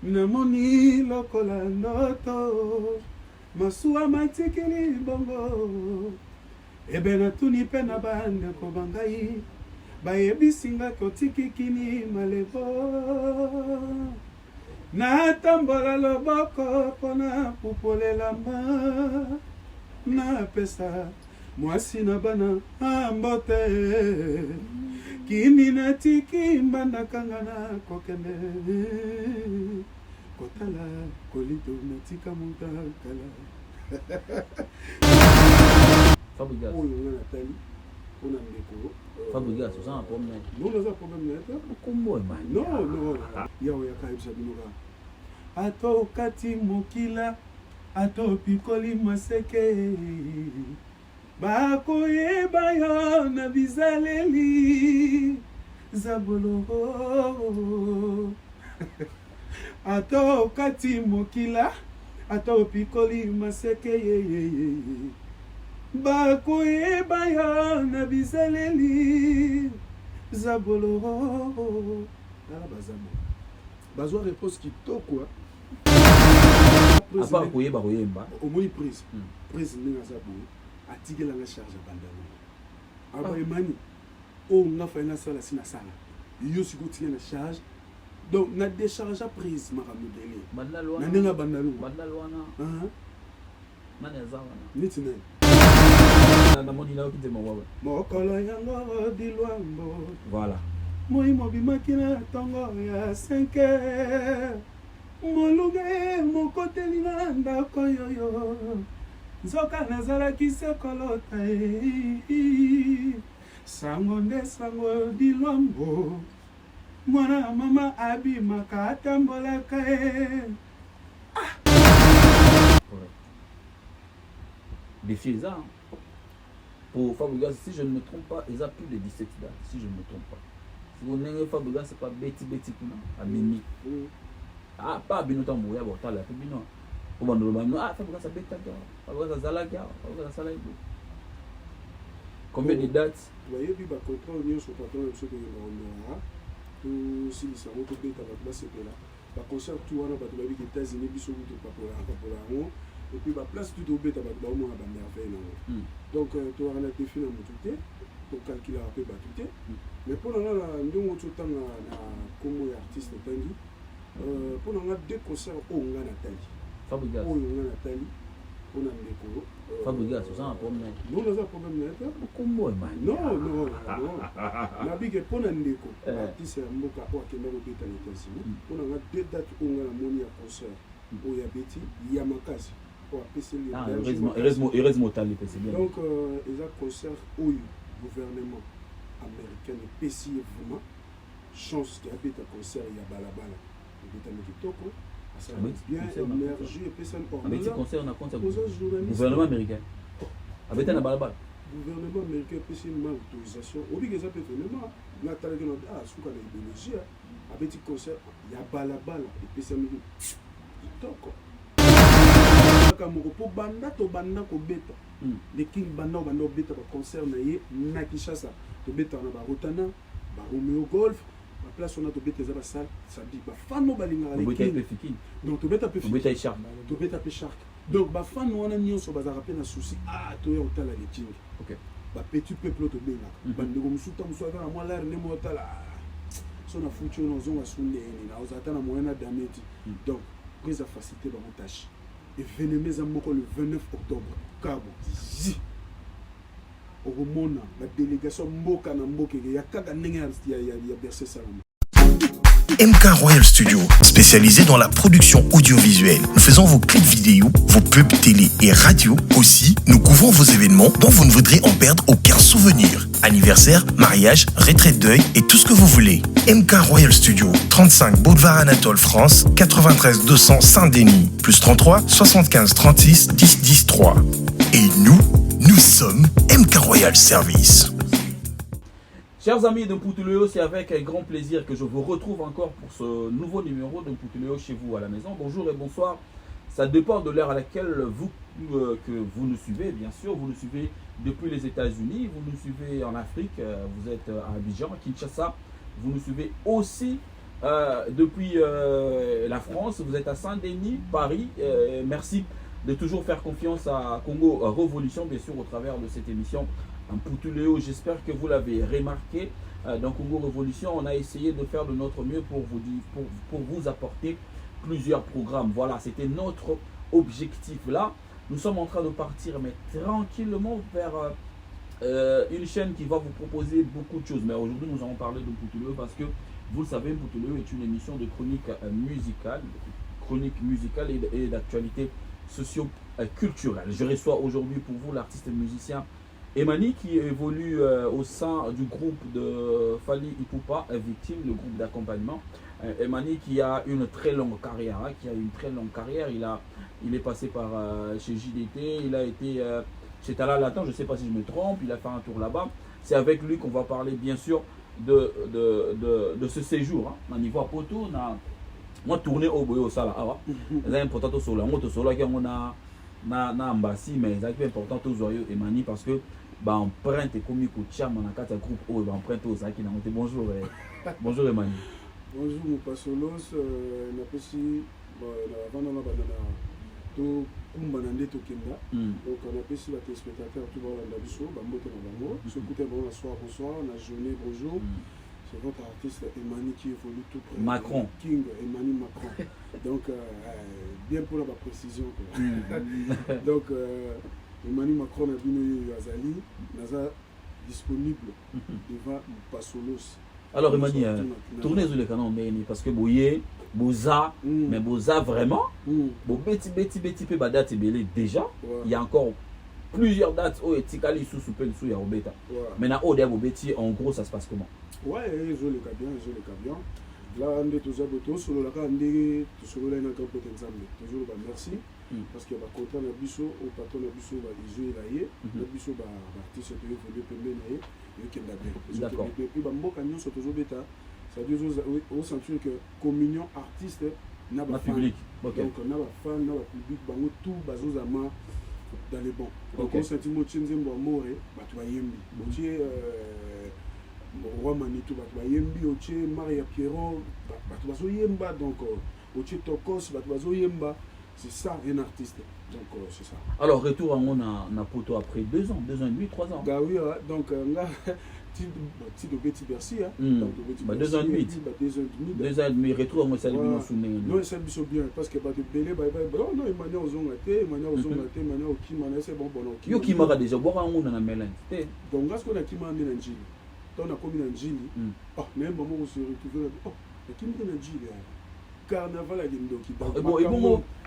namoni lokola ndoto masuwa matikili bongo ebe natuni mpe na bandeko bangai bayebisinga kotikikini malebo natambola loboko mpona pupolelama napesa mwasi na bana ambote kini natiki mbandakanga na kokende kotala kolito natika montakala Fabrigas. oyo nga natali mpona ndeko Fabrigas, oza na problème. non naza problème na ete Kombo man. non yawe yakayebisa binoka ato okati mokila ato pikoli maseke bakoyeba yo na bizaleli zabolo ato okati mokila ato pikoli maseke yeyeye bakoyeba yo na bizaleli zabolo tala bazamo bazwa réponse kitoko À part koyeba koyemba. omoni prise prise ndenge aza boye atikelanga charge abandano abayemani oyo nga fai nasala si nasala yo sikoyo otika na charge donc na décharge prise makambo dele na ndenge abandano Bandal wana. Nani aza wana? neti nani namoni na okite mawawa. mokolo yango dilwambo Voilà. moi mobimaki na ntongo ya 5 heures molunge mokoteli na ndako yoyo nzoka nazalaki se kolota sango nde sango dilwambo mwana ya mama abimaka atambolaka Défi les arts. Pour Fabrigas, si je ne me trompe pas, ils ont plus de 17 dates, si je ne me trompe pas. Si vous n'avez pas Fabrigas, c'est pas Betty Kuna, à Mimi. Ah, pas Binotan Mouya, bon, t'as la fait Bino. Pour moi, nous le ah, Fabrigas, c'est Betty, Fabrigas, c'est Zalaga, Fabrigas, c'est Zalaga. Combien de dates? voyez puis bacontrôle nyonso patron biso toyondaondora tosilisa yango tobeta bato basepela baconcert tu wana bato babiki états-unis biso kutu papola yango epuis baplace tu tobeta bato baomona bamerveille nango donc towaka na defi na motu te tokalkulaka mpe bato te mais mpo nanga na ndenge totanga na kombo ya artiste otangi mpo nanga deux concert oyo nga natali Fabrigas. oyo nga natali mpona ndeko Fabrigas, oza na problème. non naza problème na ete Kombo man. non nabike mpona ndeko artiste ya mboka oyo akenda kobeta na états-unis mpona nga deux date oyo nga namoni ya concert oyo ya beti ya makasi oyo apeseli heureusement tali c'est bien. donc eza concert oyo gouvernement américain epesi ye vraiment chance ke abeta concert ya balabala ebetami kitoko asala bien énergie epesani Petit concert na concert oza journaliste gouvernement américain. Avec un balabal. gouvernement américain epesi ma autorisation obiki eza mpe vraiment natalaki na suka na idéologie abeti concert ya balabala epesami kitoko kaka moko mpo banda tobanda kobeta le king banda obanda kobeta baconcert na ye na Kinshasa tobetaka na barotana baromeo golf baplace wana tobeta eza basale sadi bafano balingaka le king donc tobeta mpe tobeta mpe shark donc bafano wana nyonso bazalaka mpe na souci toya kotala le king bapetit peuple oyo tobengaka bandeko mosusu ta mosu ata na mwa lare nde mo otala so na futi oyo nazonga sundeni na ozala ata na moyen na dameti donc po eza facilité bango tâche eveneme eza moko le 29 octobre kabo zi okomona badélégation mboka na mboka ya kaka ndenge ya berse salama. MK Royal Studio, spécialisé dans la production audiovisuelle. Nous faisons vos clips vidéo, vos pubs télé et radio. Aussi, nous couvrons vos événements dont vous ne voudrez en perdre aucun souvenir. Anniversaire, mariage, retraite deuil et tout ce que vous voulez. MK Royal Studio, 35 Boulevard Anatole France, 93 200 Saint-Denis, plus 33 75 36 10 10 3. Et nous sommes MK Royal Service. Chers amis de Poutuléo, c'est avec un grand plaisir que je vous retrouve encore pour ce nouveau numéro de Poutuléo chez vous à la maison. Bonjour et bonsoir. Ça dépend de l'heure à laquelle que vous nous suivez, bien sûr. Vous nous suivez depuis les États-Unis, vous nous suivez en Afrique, vous êtes à Abidjan, Kinshasa. Vous nous suivez aussi depuis la France, vous êtes à Saint-Denis, Paris. Merci de toujours faire confiance à Congo Révolution, bien sûr, au travers de cette émission. Un Poutuléo, j'espère que vous l'avez remarqué. Dans Congo Révolution, on a essayé de faire de notre mieux pour vous apporter plusieurs programmes. Voilà, c'était notre objectif là. Nous sommes en train de partir, mais tranquillement vers une chaîne qui va vous proposer beaucoup de choses. Mais aujourd'hui, nous allons parler de Poutuléo parce que vous le savez, Poutuléo est une émission de chronique musicale et d'actualité socio-culturelle. Je reçois aujourd'hui pour vous l'artiste musicien Emani qui évolue au sein du groupe de Fally Ipupa, Victime, le groupe d'accompagnement. Emani qui a une très longue carrière, il est passé par chez JDT, il a été chez Tala Latin, je ne sais pas si je me trompe, il a fait un tour là-bas. C'est avec lui qu'on va parler bien sûr de ce séjour. On y voit poto, on a tourné au boyo sala. C'est important sur la moto sur laquelle on a ambassy, mais c'est important aux oreilles Emani parce que empreinte comme il coûte cher, on a quatre groupes où empreinte aux qui n'ont été bonjour bonjour Emani. Bonjour mon pasolos, napesi avant na banana to kumbana ndeto kenda. Donc on apesi ba téléspectateurs tout balanda biso ba moto na bango. Ce côté bon soir bonsoir, na journée bonjour. C'est votre artiste Emani qui évolue tout près. Macron. King Emani Macron. Donc bien pour la précision. Donc Emani Macron a bino Azali, naza disponible devant Pasolos. Alors Emani, tournez sur le canon parce que Boye, Boza, mais Boza vraiment, Beti pe badate belé déjà, il y a encore plusieurs dates où etikali sous sous ya obeta. Maintenant au dia Beti en gros ça se passe comment? Ouais, je le cas bien. Là on est tous abotos sur la cande, sur la na campo ensemble. Toujours merci parce que ba content na biso au patron na biso ba jouer là na biso ba artiste de évoluer pembe na D'accord. Et puis mboka nyonso tozobeta, ça veut dire au sentir que communion artiste n'a pas public. Okay. Donc on a pas fan, n'a pas public, bango tout bazozama dans les bons. Donc on sentit motchenze mbamore batwayembi. Botie roi Manitou batwayembi, otie Maria Pierrot batwazoyemba, donc otie Tokos batwazoyemba. C'est ça un artiste. Donc c'est ça. Alors retour à mon na poto après 2 ans et demi, 3 ans. Bah oui, donc là ti de Betty Bercy hein. Donc 2 ans et demi. 2 ans et demi retour à moi ça libino souné. Non, ça biso bien parce que de belé non Emani ozonga te, Emani okima c'est bon ok. Yo kimaka déjà boire on na melin. Donc est-ce qu'on a kimaka na njili. Donc na komi na njili. Même bon on se retrouver kimaka na njili. Carnaval à Gindoki.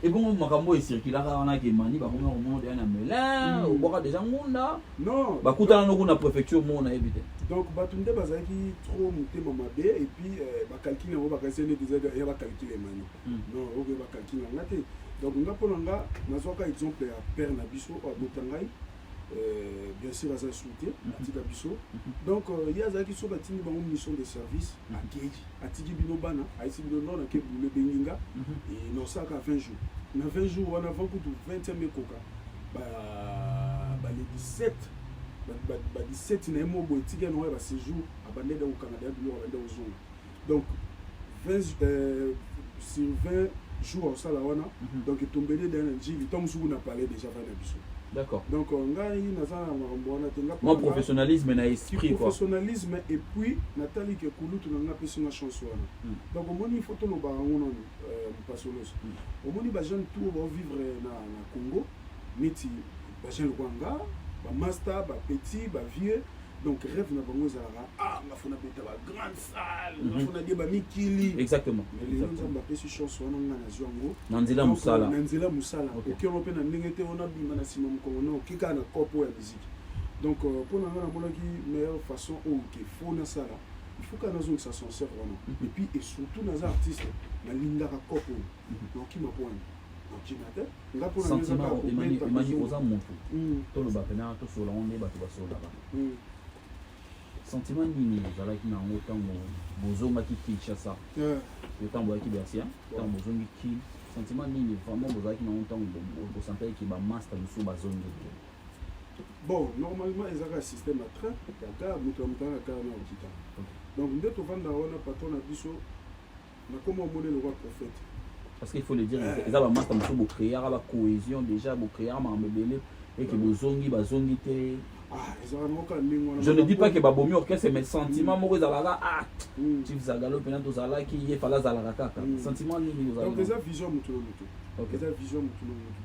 Et bon, Makambo est circulé à Emani, bah, on a un melin, on boira déjà Munda. Non, bah, Kouta, on a préfecture, on a évité. Donc, Batunde Bazaki, trop monté Mamabé, et puis, calculer, on va calculer des aides, et on va calculer Mani. Non, on va calculer en laté. Donc, on a pour l'anga, on a un exemple à Père Nabiso, à Botangaï. Bien sûr, à Souté, à Tigabiso. Donc, il y a qui sont bâtis une mission de service à Kéji, à Tigibinobana, à Isibino, à Kébule Benginga, et non, ça à 20 jours. On a 20 jours, on a 20 coups de 20e coca. Les 17, 17, il y a un mot où il y a un séjour à Bandé au Canada, donc, 20, sur 20 jours, ça là, donc, il tombé dans un gym, il tombe sur on a parlé déjà à Nabiso. D'accord. Donc, mon professionnalisme et esprit. Professionnalisme et puis, Nathalie qui est coulou, tu n'as pas une chance. Donc, au moins, il faut que nous parlions de Pasolos. Au moins, les gens tout vont vivre au Congo, mais les gens Rwanda, les master, les petits, les vieux. Donc, rêve na bango zara ma fona beta ba grande salle, ma fona dia ba mikili. Exactement. Les gens ont pas ci chance on na zongo. Nanzela musala. Nanzela musala. OK, on peut na ndengete on a bima na sima mkono kika na kopo ya musique. Donc pour na mona ki meilleure façon ou que faut na sala. Il faut qu'on ait ça son cerveau et puis et surtout nos artistes na linga ka kopo. Donc qui m'a point. Sentiment Emani oza moto. To lo ba pena to so la on est ba to ba so là ba. Sentiment nini ezalaki na ngo ntango bozongaki Kinshasa ntango boyaki Bercy ntango bozongi ki sentiment nini vraiment bozalaki na ngo ntango bosantaki bamaster mosusu bazongi? Bon, normalement ezalaka système à train kaka moto ya motanga kaka na okita donc nde tovanda wana patron na biso comment on le roi prophète. Parce qu'il faut le dire, ils ont master pour créer la cohésion déjà, pour créer un mambélé et que vous zongi, je ne dis pas que Babomi orchestre, mais sentiment, moi, ah, tu faisais galop, pendant tout ça, qui est fallait zalaka. Sentiment, nous avons. Donc, les vision, les vision,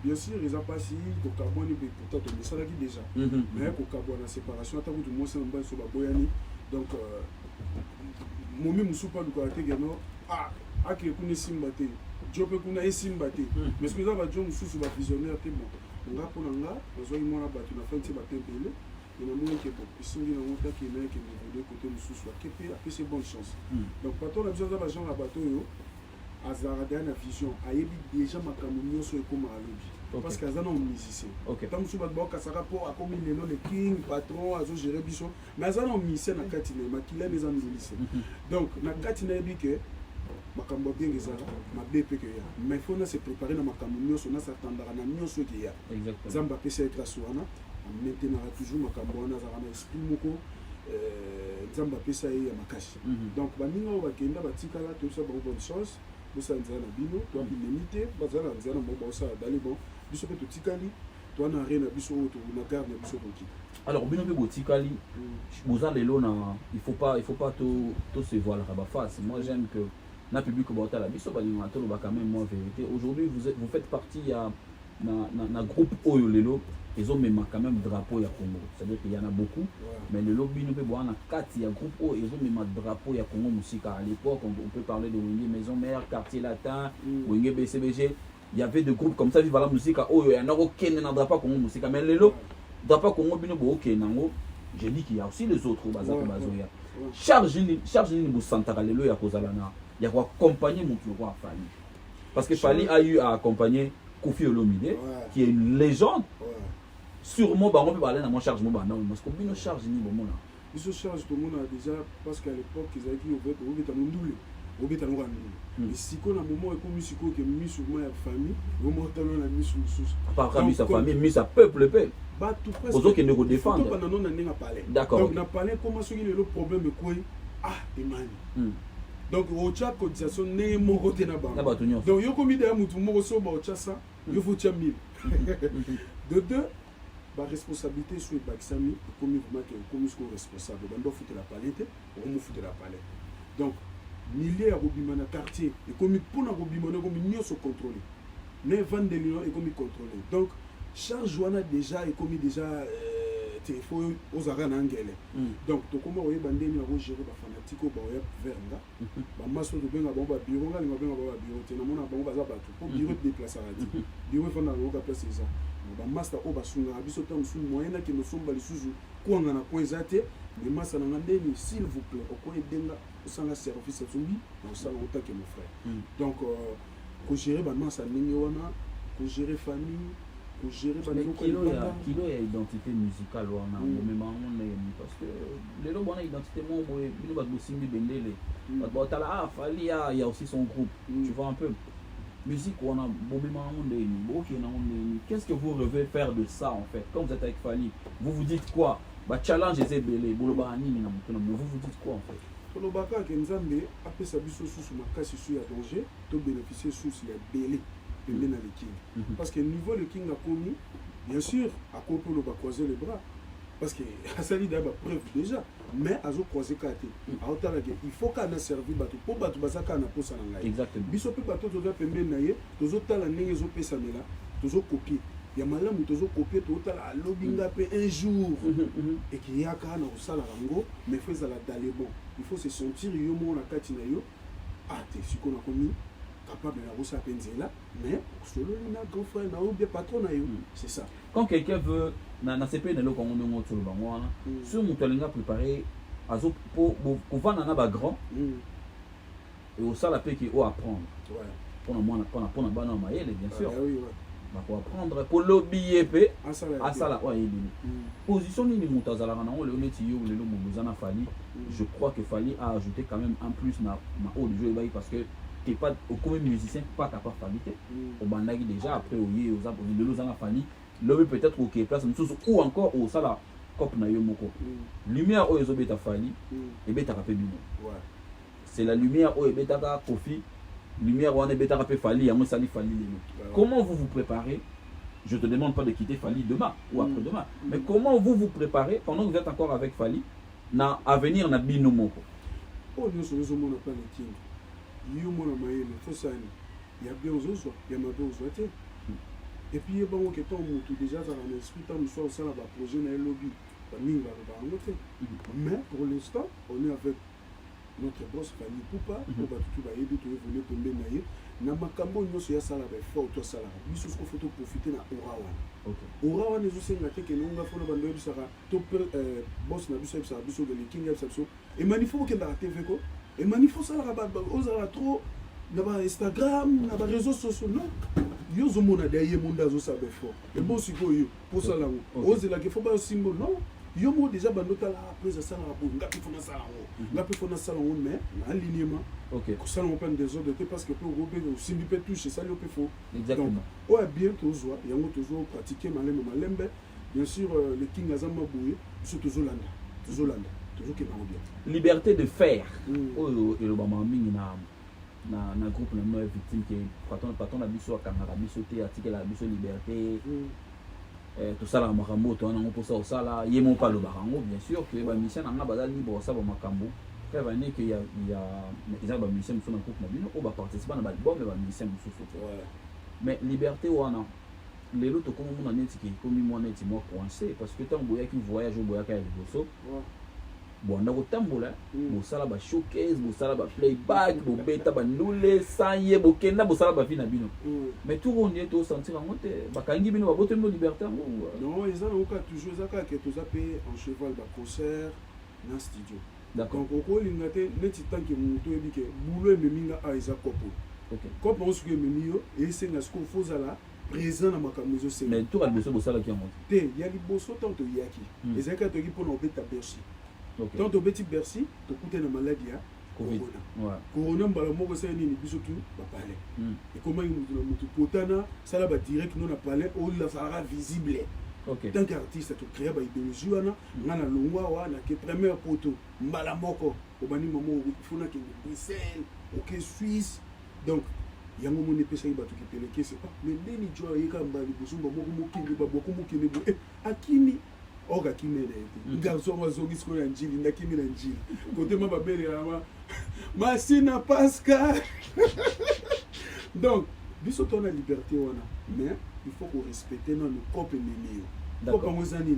bien sûr, ils ont passé, donc, Carbone, peut-être, mais ça l'a dit déjà. Mais, pour Carbone, la séparation, attends, tout le monde, c'est un bain sur Baboyani. Donc, moi, même, je ne suis pas le karaté, ah, qui est connu Simbate. Je peux qu'on ait Simbate. Mais ce que nous avons dit, nous sommes visionnaires, c'est bon. On a pour nous, nous avons battu la fin de ce matin. Il y a un moment qui est bon. Ils sont venus dans le qui est de côté de sous la KP, après c'est bonne chance. Donc, quand on a besoin d'avoir gens à bateau, à Zaradin, la vision, à Yebi déjà ma camouflage sur le coma à l'objet. Parce qu'à Zana, on est musicien. Tant que tu vas voir qu'à sa rapport à comme il est le king, patron, à gérer bichon. Mais à Zana, on est musicien à Katine, ma qu'il a mes amis lycée. Donc, na Katine, il dit que makambo bien ezala mabe pe ke ya mais faut na se préparer na makambo nyonso na s'attendre na nyonso ki ya zamba pesa etra suana maintenant toujours makambo na zara na esprit moko zamba pesa ya makashi donc baninga bakenda batikala to ça bonne chose bosa nzana bino to limité bazala nzana mo bosa dali bon biso pe to tikali to na rien na biso to na garde na biso ko. Alors bino pe botikali boza lelo na il faut pas tout se voir la face. Moi j'aime que na public bota la biso balinga to ba quand même moi vérité. Aujourd'hui vous faites partie ya na groupe Oyo lelo ils ont même quand même drapeau ya Congo. C'est-à-dire qu'il y en a beaucoup mais le lobby nous peut boire na 4 ya groupe Oyo ils ont même drapeau ya Congo musique à l'époque on peut parler de Wenge Maison Mère, Quartier Latin, Wenge BCBG. Il y avait des groupes comme ça Viva la musique à Oyo, il y en a aucun na drapeau Congo musique mais lelo drapeau Congo bino bo OK nango. Je dis qu'il y a aussi les autres bazaka bazoya. Charge ni bu santaka lelo ya kozalana. Il y a quoi accompagner mon roi Fali. Parce que Fali a eu à accompagner Kofi Olomide, qui est une légende. Sûrement, on peut parler dans mon charge, parce que nous charge ni bon là. Ils se chargent tout le monde déjà parce qu'à l'époque ils avaient dit au fait on double. Mais si qu'on a un moment comme si qu'on est mis sur ma famille, au moment où on a mis sur sous. Pas mis sa famille, mis sa peuple Bah tout presque. Aux autres qui nous défendent. D'accord. Donc on a parlé comment ce qui est le problème quoi. Ah, Emmanuel. Donc au chat cotisation né mon côté na bas. Donc yo comme idée mutu mo so ba au chat ça, yo faut tiens 1000. De deux, ba responsabilité sur Baxami comme vraiment que comme ce qu'on responsable, bando foutre la palette, on me foutre la palette. Donc milliers à Robimana quartier et comme pour na Robimana comme nous se contrôler. Ne vendre millions et comme contrôler. Donc charge wana déjà et comme déjà il faut aux arènes anglais. Donc, comment on va gérer les fanatiques au Verna, Masso de Benga Bomba Bureau, on va bureau, Ténamona Bomba Zabatu, pour bureau de déplacer à la bureau de la place. Master Obasunga, Abisotan, moyen qui nous sommes sous quoi on a point zaté, mais Massa Nandé, s'il vous plaît, au coin d'Enga, au sein de la service à Zumbi, au sein de l'Otak et mon frère. Donc, pour gérer Massa Ningoana, pour gérer famille. Kilo ya identité musicale wana moment parce que les gens ont identité mon boy bino ba bosimbi bendele ba tala Fali il y a aussi son groupe tu vois un peu musique wana moment qu'est-ce que vous rêvez faire de ça en fait quand vous êtes avec Fali vous vous dites quoi ba challenge les belé boloba nini na mutu vous vous dites quoi en fait tolobaka ke nzambe apesa biso susu makasi su ya danger to bénéficier susu ya belé na le king. Parce que niveau le king a commis, bien sûr, à côté on va croiser les bras. Parce que Asali d'abord preuve déjà, mais à zo croiser kate. Il faut qu'on a servi bateau pour bateau bazaka na posa na ngai. Exactement. Biso pe bateau to za pembe na ye, to zo tala ndenge zo pesa mela, to zo copier. Ya malamu to zo copier to tala lobinga pe un jour. Et qu'il y a kana au sala rango, mais fait ça la dalle bon. Il faut se sentir yo mo na kati na yo. Ah, t'es ce qu'on a commis. Capable de la rosa penzela mais solo na grand frère na ou bien patron na yo c'est ça quand quelqu'un veut na CP na lo kongo ndongo tolo bango wana sur mutolinga préparer azo pour vendre na ba grand et au sala pe qui au apprendre pour na bana mayele bien sûr ba ko apprendre pour l'obiller pe asala wa yeli position ni mutazala na on le neti yo le lo muzana Fali je crois que Fali a ajouté quand même en plus na haut de jeu parce que t'es pas comme musicien pas capable de faire au bandagi déjà après au yé aux apôtres de l'ozana Fali l'homme peut-être au qui place ou encore au sala cop na yo moko lumière au ezobeta Fali et beta capé bino c'est la lumière au ebeta ka Kofi lumière on est bêta rapé Fali à moi ça Fali comment vous vous préparez? Je te demande pas de quitter Fali demain ou après-demain, mais comment vous vous préparez pendant que vous êtes encore avec Fali na avenir na bino moko? Oh nous sommes mon pas le king yo mon maïle faut ça il y a bien aux autres il y a ma deux autres et puis il y a bon que ton mutu déjà dans l'esprit tant soit ça là projet na lobby mais pour l'instant on est avec notre boss Fali Poupa pour ba tout ba yebi to venir tomber na ye na makambo nyonso ya sala ba fort to sala biso ce faut profiter na orawa orawa ne zo senga te ke nonga fona bando bisaka to boss na biso bisaka biso de king ya biso et manifo ke na TV ko et manifo sala ba ozala trop na ba Instagram na ba réseaux sociaux non yo zo mona derrière monde zo sa ba fort et bon siko yo pour sala ozela ke faut ba symbole non yo mo déjà bandota la après ça sala ba ngapi fona sala ngapi fona sala mais alignement ça on prend des ordres parce que pour Robert aussi lui peut toucher ça lui peut faut exactement donc ouais bien toujours il y a toujours pratiquer malembe bien sûr le king azama boué c'est toujours landa toujours qui va bien liberté de faire oh et le bama mingi na groupe na moi victime qui patron na biso akanga biso te article la biso liberté tout ça la makambo to na pour ça ça là yemo pas le barango bien sûr que ba mission na ba libre ça ba makambo il y a ils ont ba mission sur na groupe na bino ou ba participer na ba album ba mission mais liberté wana lelo to comme mon neti ki comme moi neti moi coincé parce que tant boya qui voyage au boya ka liboso bon na ko tambola bo sala ba showcase bo sala ba playback bo beta ba nule sanye bo kenda bo sala ba fina bino mais tout on est au sentir en monte ba kangi bino ba botembo liberté non ils ont toujours ça que tout ça paye en cheval ba concert na studio d'accord donc ko lingate neti tanki muto ebi ke bulo meminga a isa kopo kopo on suke memio et c'est ngasko fozala présent na makambo zo c'est mais tout va bosso bosala ki en monte te ya liboso tanto yaki ezaka to ki pona obeta Bercy tant au petit Bercy to coûter na maladie ya corona corona mbala moko sa nini biso tu ba parler et comment il mutu potana sala ba direct non na parler au la sara visible tant qu'artiste to créer ba idéologie wana ngana longwa wana ke première poto mbala moko obani momo funa ke Bruxelles OK Suisse donc yango moni pesa yi batu ki peleke c'est pas mais ndeni jo yeka mbali buzumba moko mokindi ba boko mokindi bo akini oga kimele garçon wazogi sko ya njili ndakimi na njili côté ma babele ama Masina Pascal donc biso to na liberté wana mais il faut qu'on respecte nos propres menus d'accord comme ça ni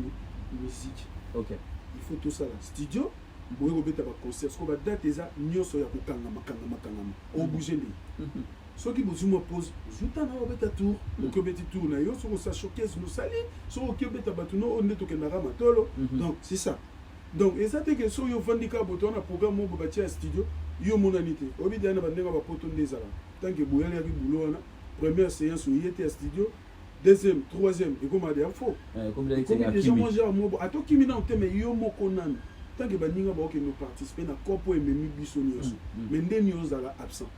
musique il faut tout ça là studio boye robeta ba concert ko ba date eza nyoso ya kokanga makanga o bouger ni soki bozuma pose juta na robeta tour ko beti tour na yo so ça showcase no sali so ko beta batuno on ne to ke na ramatolo donc c'est ça donc et ça te que so yo vandika boto na programme mo ba tia studio yo monanité obi dana ba ndenga ba poto ndezala tant que boyali ya bibulo wana première séance où il était à studio deuxième troisième et comme a des infos comme les gens mangent à moi à toi qui m'en te mais yo moko nan tant que baninga ba que nous participer na copo et memi biso nyos mais ndeni yo zala absent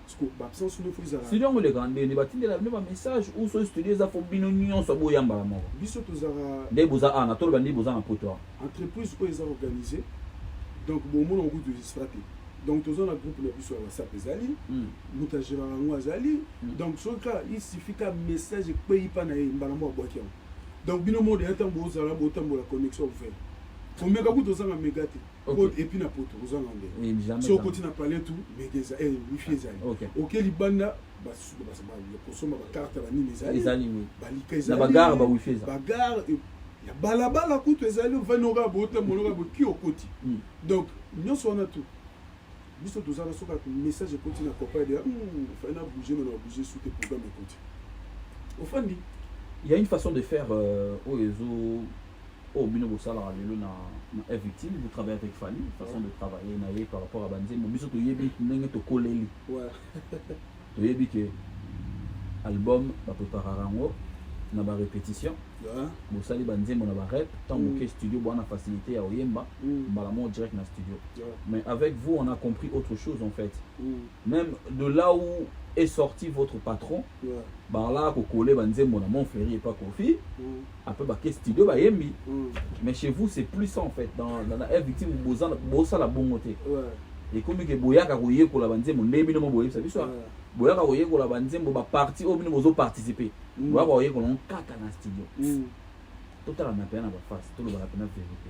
parce que absence no faut zala si donc les grands ne batinde la même message ou so studio za fo bino nyonso boyamba la moko biso to zara de boza ana to bandi boza na poto entreprise ko eza organisé donc bon mon on goût de stratégie donc tous on a groupe na biso la SAP ezali mutajira ngo azali donc so ka il suffit qu'un message paye pas na mbala mo boaki donc bino mo de tambo ozala botambo la connexion ouverte faut mega ku tozanga megate et puis na poto ozanga ndé so ko tina parler tout megeza wifi ezali OK libanda bas kosoma ba carte ba nini ezali ba likeza na bagar ba wifi ezali bagar ya balabala ku to ezali vanora botambo loka bo ki okoti donc nyonso on a tout biso tozala soka message continue à copain de faut na bouger mais on bouger sous tes programmes continue au fond il y a une façon de faire au ezo au bino bosala lelo na victime vous travaillez avec Fali façon de travailler na par rapport à banze mo biso to yebi ndenge to koleli to yebi que album ba préparer rango na ba répétition bosali banze mo na ba rep tant que studio bona facilité à oyemba balamo direct na studio mais avec vous on a compris autre chose en fait même de là où est sorti votre patron bah là ko coller banze mo na Montferry et pas Kofi après ba que studio ba yembi mais chez vous c'est plus ça en fait dans la victime bosa la bongoté et comme que boyaka koyekola banzembo ndebino mo boyebisa biso boyaka koyekola banzembo ba parti obino bozo participer boyaka koyekola kaka na studio total na pena ba face tout le ba pena vérité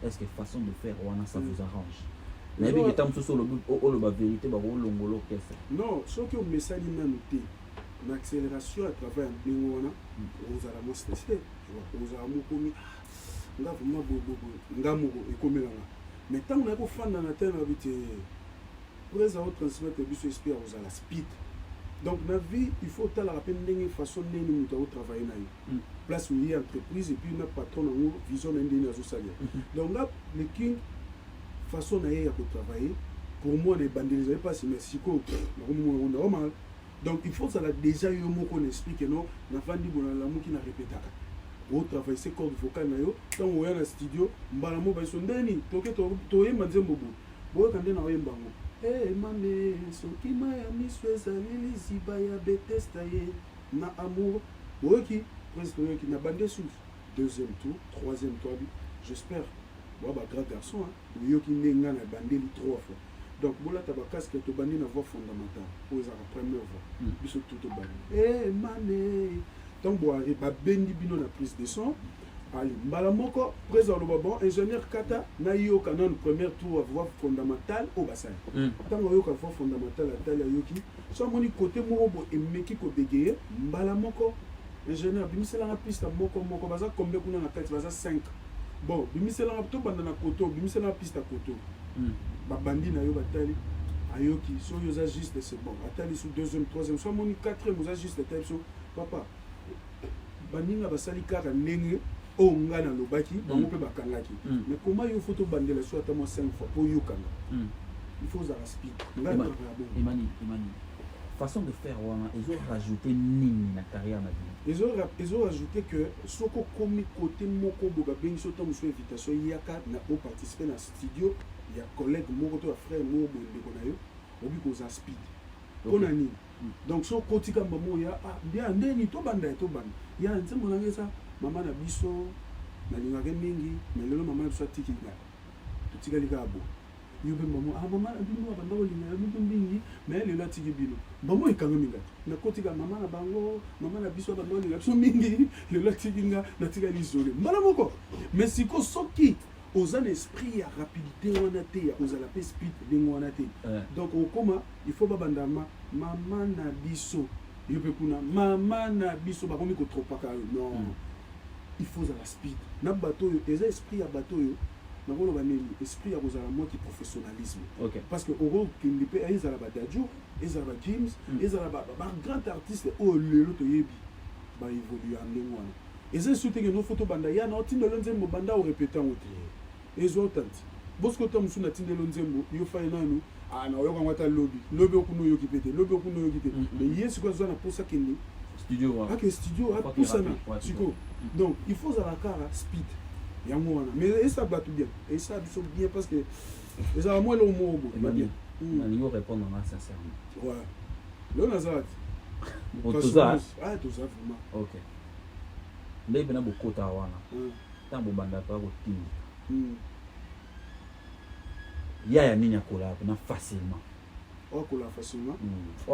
est-ce que façon de faire wana ça vous arrange mais bien que tam so le ba vérité ba ko longolo kessa non ce que message nanu te na accélération à travers un wana ozala mo stressé ozala mo komi nga vraiment bobo nga mo ekomelanga mais tant on a ko fanda na terre habité pour les autres transmettre biso esprit ozala speed donc na vie il faut ta la rappel ndenge façon ndenge nous doit travailler na yo place où il y a entreprise et puis na patron na vision ndenge na zo salia donc là le king façon na ya ko travailler pour moi les bandits pas si mais siko normal donc il faut ça là déjà yo mo ko explique non na fandi bona la mo ki na répétaka au travail c'est cordes vocales na yo tant on est na studio mbala mo ba so ndeni toke to yemba nzembo bo kande na yemba ngo mame soki maya miso ezaleli ziba ya Bethesda ye na amour boki presque qui na bandé sous deuxième tour troisième tour j'espère moi ba grand garçon hein yo ki nenga na bandé 3 fois donc bola ta ba casque to bandi na voix fondamentale pour la première voix biso tout to bandi mame donc boari ba bendi bino na prise de son allez mbala moko présent le bon ingénieur kata na yo canon premier tour voix fondamentale au bassin tant yo ka voix fondamentale atali yoki so moni côté moko emeki ko bégayer mbala moko ingénieur bimisela na piste moko baza combien kuna na tête baza 5 bon bimisela na to banda na koto bimisela na piste koto ba bandi na yo batali ayoki so yo za juste c'est bon atali sous deuxième troisième so moni quatrième vous juste tête so papa bandinga basali kaka ndenge o ngana lobaki bango pe bakangaki mais comment yo photo bandela so ata mo 5 fois pour yo kanga il faut za speed ngana Imani façon de faire wana ils ont rajouté nini na carrière na vie ils ont rajouté que soko komi côté moko boga bengi so tamu so invitation yaka na o participer na studio ya collègue moko to frère moko ndeko na yo obi ko za speed pona nini donc so kotika mbamo ya bien ndeni to banda ya nzembo na ngesa mama na biso na lingaka mingi mais lelo mama na biso atiki nga tutikali ka bo yo be mbamo mama na bino banda olinga bino mingi mais lelo atiki bino mbamo ikanga minga na kotika mama na bango mama na biso banda olinga biso mingi lelo atiki nga na tikali isolé mbala moko mais siko soki aux un esprit ya rapidité wana te ya ozala pe speed ndenge wana te donc okoma il faut babandama mama na biso yo pe kuna mama na biso bakomi ko tropaka non il faut la speed na bateau yo eza esprit ya bateau yo na kolo ba neli esprit ya kozala moi qui professionnalisme parce que oro kindi pe ezala ba Dadju ezala ba James ezala ba grand artiste o lelo to yebi ba évoluer en ndenge wana eza surtout que no photo banda ya na tindelo nzembo banda o répéter en autre ezotanti bosko to musuna tindelo nzembo yo fa nanu na yo kwa ngata lobby okuno yo kipete lobby okuno yo kipete mais yesu kwa zona pour ça kindi studio wa studio a tout ça chico donc il faut za la cara speed ya mwana mais ça bat bien et ça biso bien parce que les amours le mot bien na niyo répondre na sincèrement ouais le nazat tout ça tout ça vraiment OK ndebe na bokota wana tambo banda pa ko tindi ya nini akola na facilement okola facilement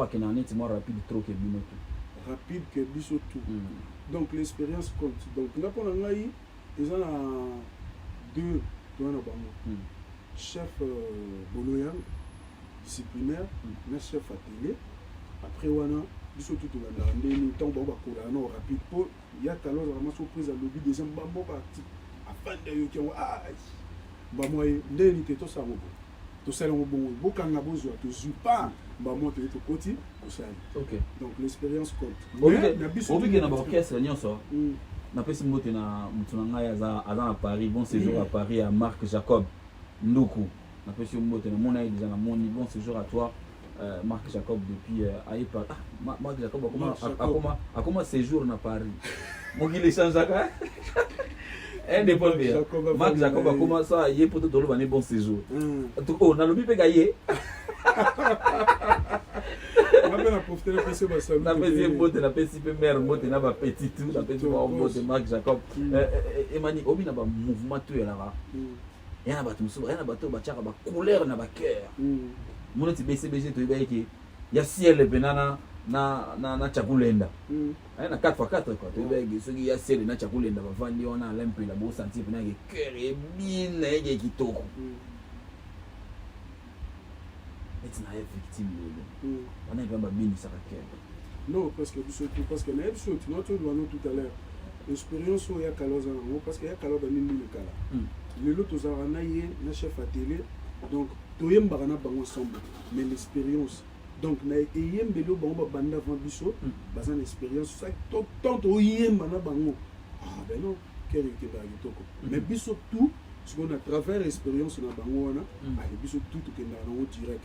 akena neti mo rapide trop que bino tout rapide que biso tout donc l'expérience compte donc na pona ngai ils ont deux doana bango chef Boloyang disciplinaire na chef atelier après wana biso tout banda ndeni temps ba kola na rapide pour ya talon vraiment surprise à lobby deuxième bambo parti afin de yo ki ba moi ndeni te to sango to sala ngo bongo bokanga bozo to zupa ba moi te to koti ko sala OK donc l'expérience compte na biso obi na orchestre nyonso na pesi mbote na mutuna ngai aza à Paris bon séjour à Paris à Marc Jacob Nduku na pesi mbote na mona déjà na moni bon séjour à toi Marc Jacob depuis Aïpa Marc Jacob akoma séjour na Paris moki les changeaka dépend bien Marc Jacob akoma ça yé poto tolo bane bon séjour oh na lobi pe gaye na profiter na pesi ba salut na pesi mbote na pesi pe mère mbote na ba petit tout na pesi ba mbote Marc Jacob Emani obi na ba mouvement tout là ya na bato mosusu ya na bato batiaka bacouleur na bacœur mona ti bcbg toyebaki ke ya ciel pena na chakulenda aya na 4x4 quoi toyebaki soki ya ciel na chakulenda bavandi wana alampela bosentir pena ke cœur ebina eke kitoko eti na ye victime lelo wana epa babinisaka cœur. Non, parce que na ye biso tino todwana tout à l'heure expérience oyo ya kala oza nango parce que ya kala banini le kala lelo tozalaka na ye na chef atelier donc toyembaka na bango ensemble mais l'expérience donc na eyembeli oyo bango babanda avant biso baza na expérience tant toyemba na bango ben non kere ekendaka kitoko mais biso tout sikoyo na travers expérience na bango wana biso tout tokendaka nango direct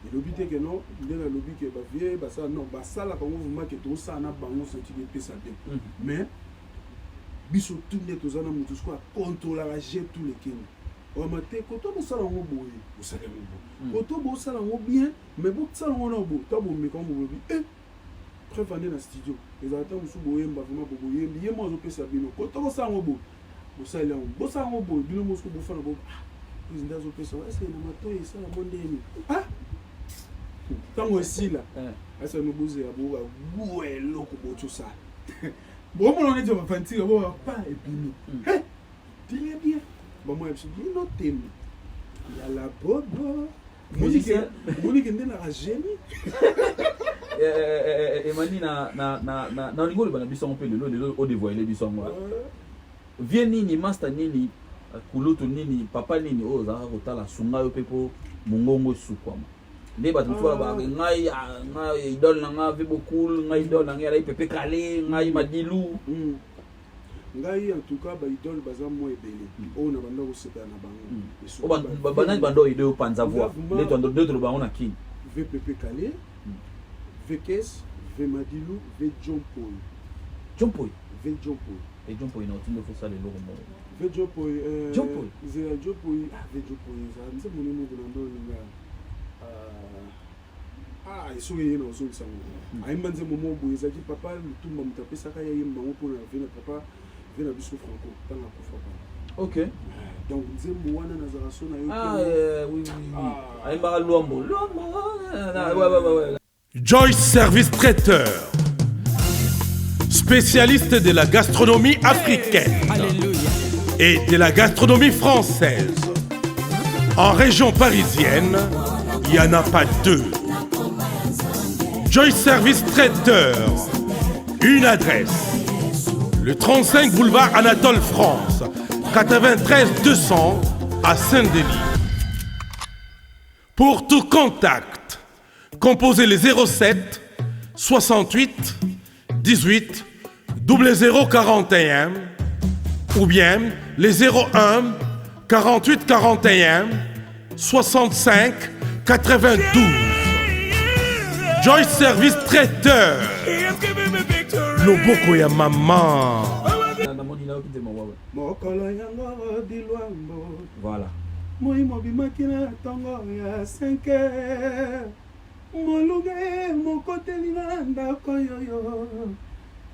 elobi te ke non ndenge alobi ke bavie basala non basalaka ngo vraimen ke tosala na bango senti epesa te mais biso tout nde toza na motu sikoyo akontrolaka je tout lekeni oyama te koto bosala yango boye osala yango boye koto bosala yango bien mais bosala yango na boye ta bomeka yango boyebi preuve ande na studio ezala ta mosusu boyemba vraimen boboyembi ye mo azopesa bino koto bosala yango boye bosala yango bosala yango boye bino mosuku bofana bo président azopesa eske na matoyi esala mo ndeni ntango esila asa nobozela boka bua eloko botosala bomona neti bafantira boka pa ebino tile bien bamoya biso bino temi ya la bobo monike nde naka génie emani na olingo oleba na biso yango mpe lelo odevoile biso yango vie nini master nini kulutu nini papa nini oyo ozalaka kotala sunga yo mpe mpo mongongo esukwama nde bato mosusu balobaka ngai idole na nga ve bokul ngai idole na ngai alai pepe kale ngai madilu ngai en tout cas baidole baza mwa ebele oyo na banda kosepela na bango banani banda oyo ide yo panza voi nde toloba yango na kini ve pepe kale ve kes ve madilu ve jompoy ve jompoy e jompoy na otindo fosala eloko moko ve jompoy jompoy ve jompoy nze monene mpona ndo olinga esoki ye na ozongisa ngo ayemba nzembo mo boye ezalaki papa lutumba moto apesaka ye ayemba ngo mpona ve na papa ve na biso franco ntango akufaka ok donc nzembo wana nazala so na yo ayembaka lwambo Joyce Service Traiteur, spécialiste de la gastronomie africaine et de la gastronomie française. En région parisienne, il n'y en a pas deux. Joyce Service Traiteur, une adresse. Le 35 boulevard Anatole France, 93 200 à Saint-Denis. Pour tout contact, composez les 07 68 18 0041 ou bien les 01 48 41 65 92. Joyce Service Traiteur. Loboko ya maman. mokolo yango dilwambo voilà moi mobimaki na ntongo ya 5 molunge mokoteli na ndako yoyo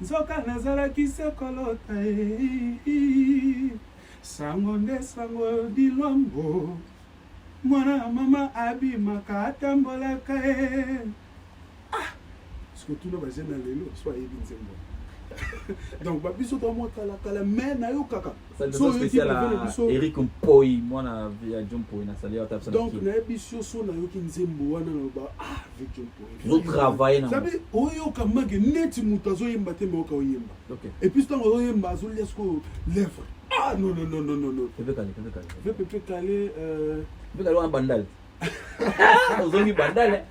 nzoka nazalaki se kolota sango nde sango dilwambo mwana mama abimaka atambolaka soki tuna baje na lelo so ayebi nzembo donc babiso tomo kala mais na yo kaka so spécial à Eric Mpoy mwana via John Mpoy na salia wa tapsa donc na biso so na yo ki nzembo wana na ba avec John Mpoy vous travaillez na sabi oyo kamage neti muto azoyemba te mais oka oyemba OK et puis tant oyemba azolia sko lèvre non pepe kale pepe kale wa bandal ozongi bandal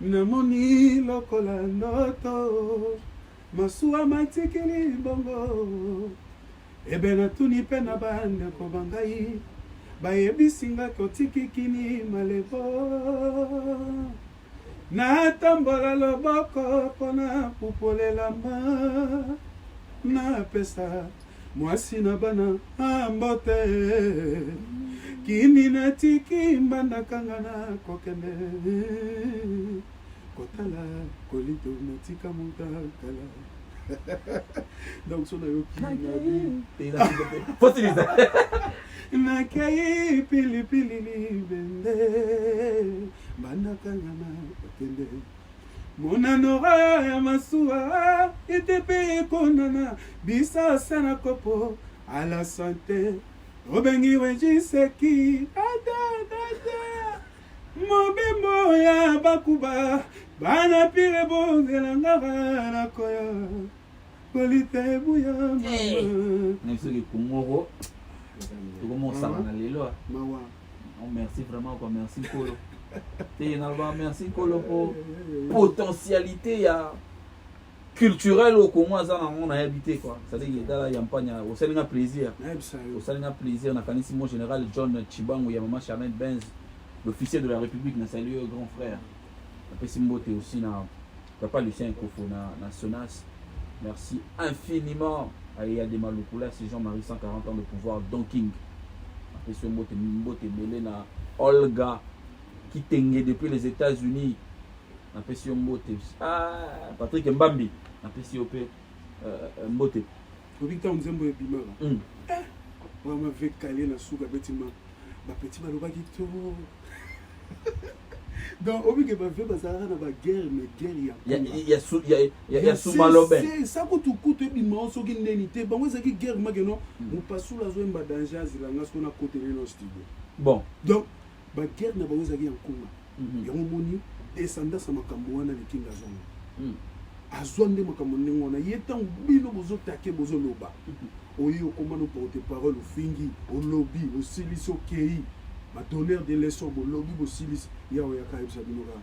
namoni lokola ndoto masuwa matikili bongo ebe natuni mpe na bandeko bangai bayebisinga kotikikini malebo natambola loboko mpona pupolelama napesa mwasi na bana ambote kini natiki mbandakanga na kokende kotala kolito natika motakala Donc son ayoki Fossiliser. Nakai pilipili bende banakanga na bakende monanora ya masuwa itepe konana bisa sana kopo à la santé obengi wejiseki dada mobembo ya bakuba bana pire bonzela ngara na koya polite buya Monsieur Kumoro. Comment ça va lelo? mawa Merci vraiment quoi, merci Kolo. Merci Kolo pour potentialité culturelle au comment ça on a habité quoi. Ça veut dire là il y a pas au sein plaisir. Au sein plaisir on a connu mon général John Chibango, il y a maman Charmaine Benz, l'officier de la République, na salué grand frère. Après Simbote aussi na papa Lucien Kofo na Sonas. Merci infiniment à Yade Malukula, c'est Jean-Marie 140 ans de pouvoir, Don King. Après ce mot, Belé na Olga, qui tengue depuis les États-Unis. Après ce mot, Patrick Mbambi. Après ce mot, Victor Nzembo et Bimara. On m'a fait caler la soupe à bâtiment. Ma petite malobaki tout. Donc, au milieu de ma vie, il y a guerre, mais guerre, il y a sous malobé. Ça coûte tout, et bien, on s'en guerre, mais guerre, maintenant, on passe sous la zone de danger, on a côté de nos studios. Bon. Donc, la guerre n'a pas eu en commun. Il y a un moni, descendant à ma camoana, les kings à zone. À zone de ma camoana, on a y est un bino, vous autres, taqué, vous autres, loba. Oye, au commande porte parole, au fingi, au lobby, au silice, au kei. Ma donneur de leçons, au lobby, au silice. Yawe ya kaib sabinoga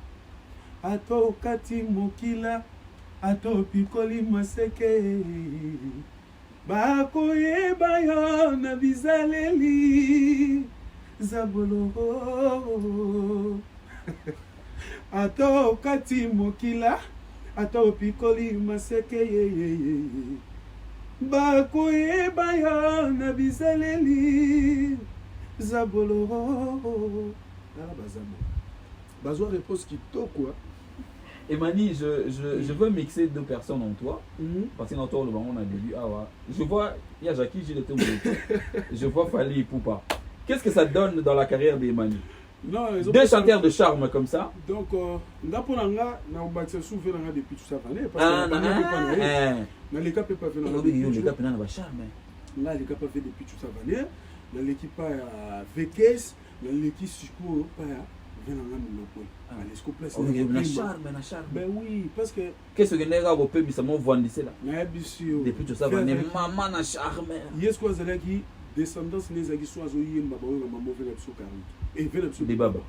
ato kati mokila ato pikoli maseke bakoyeba yo na bizaleli zabolo ato kati mokila ato pikoli maseke bakoyeba yo na bizaleli zabolo ala bazamo. Bazoa réponse qui tôt quoi. Emani, je veux mixer deux personnes en toi. Parce que dans toi, le moment on a début. Ah ouais. Je vois, il y a Jackie, j'ai le temps. Je vois Fali Poupa. Qu'est-ce que ça donne dans la carrière d'Emani? Deux chanteurs de charme comme ça. Donc, Ndaponanga, na obakse souffle depuis tout ça. Parce que les cas peuvent pas venir. Les gars peuvent pas charme. Là, les gars peuvent faire depuis tout ça. Dans l'équipe à VKS, dans l'équipe Suko, pas ben oui, parce que qu'est-ce que les gars vont payer ça m'ont vendu là. Depuis tout ça, maman na charme. Yes quoi c'est là qui descendance les agis soit zoyé mbaba na maman veut la soukari. Et veut la soukari. Des baba.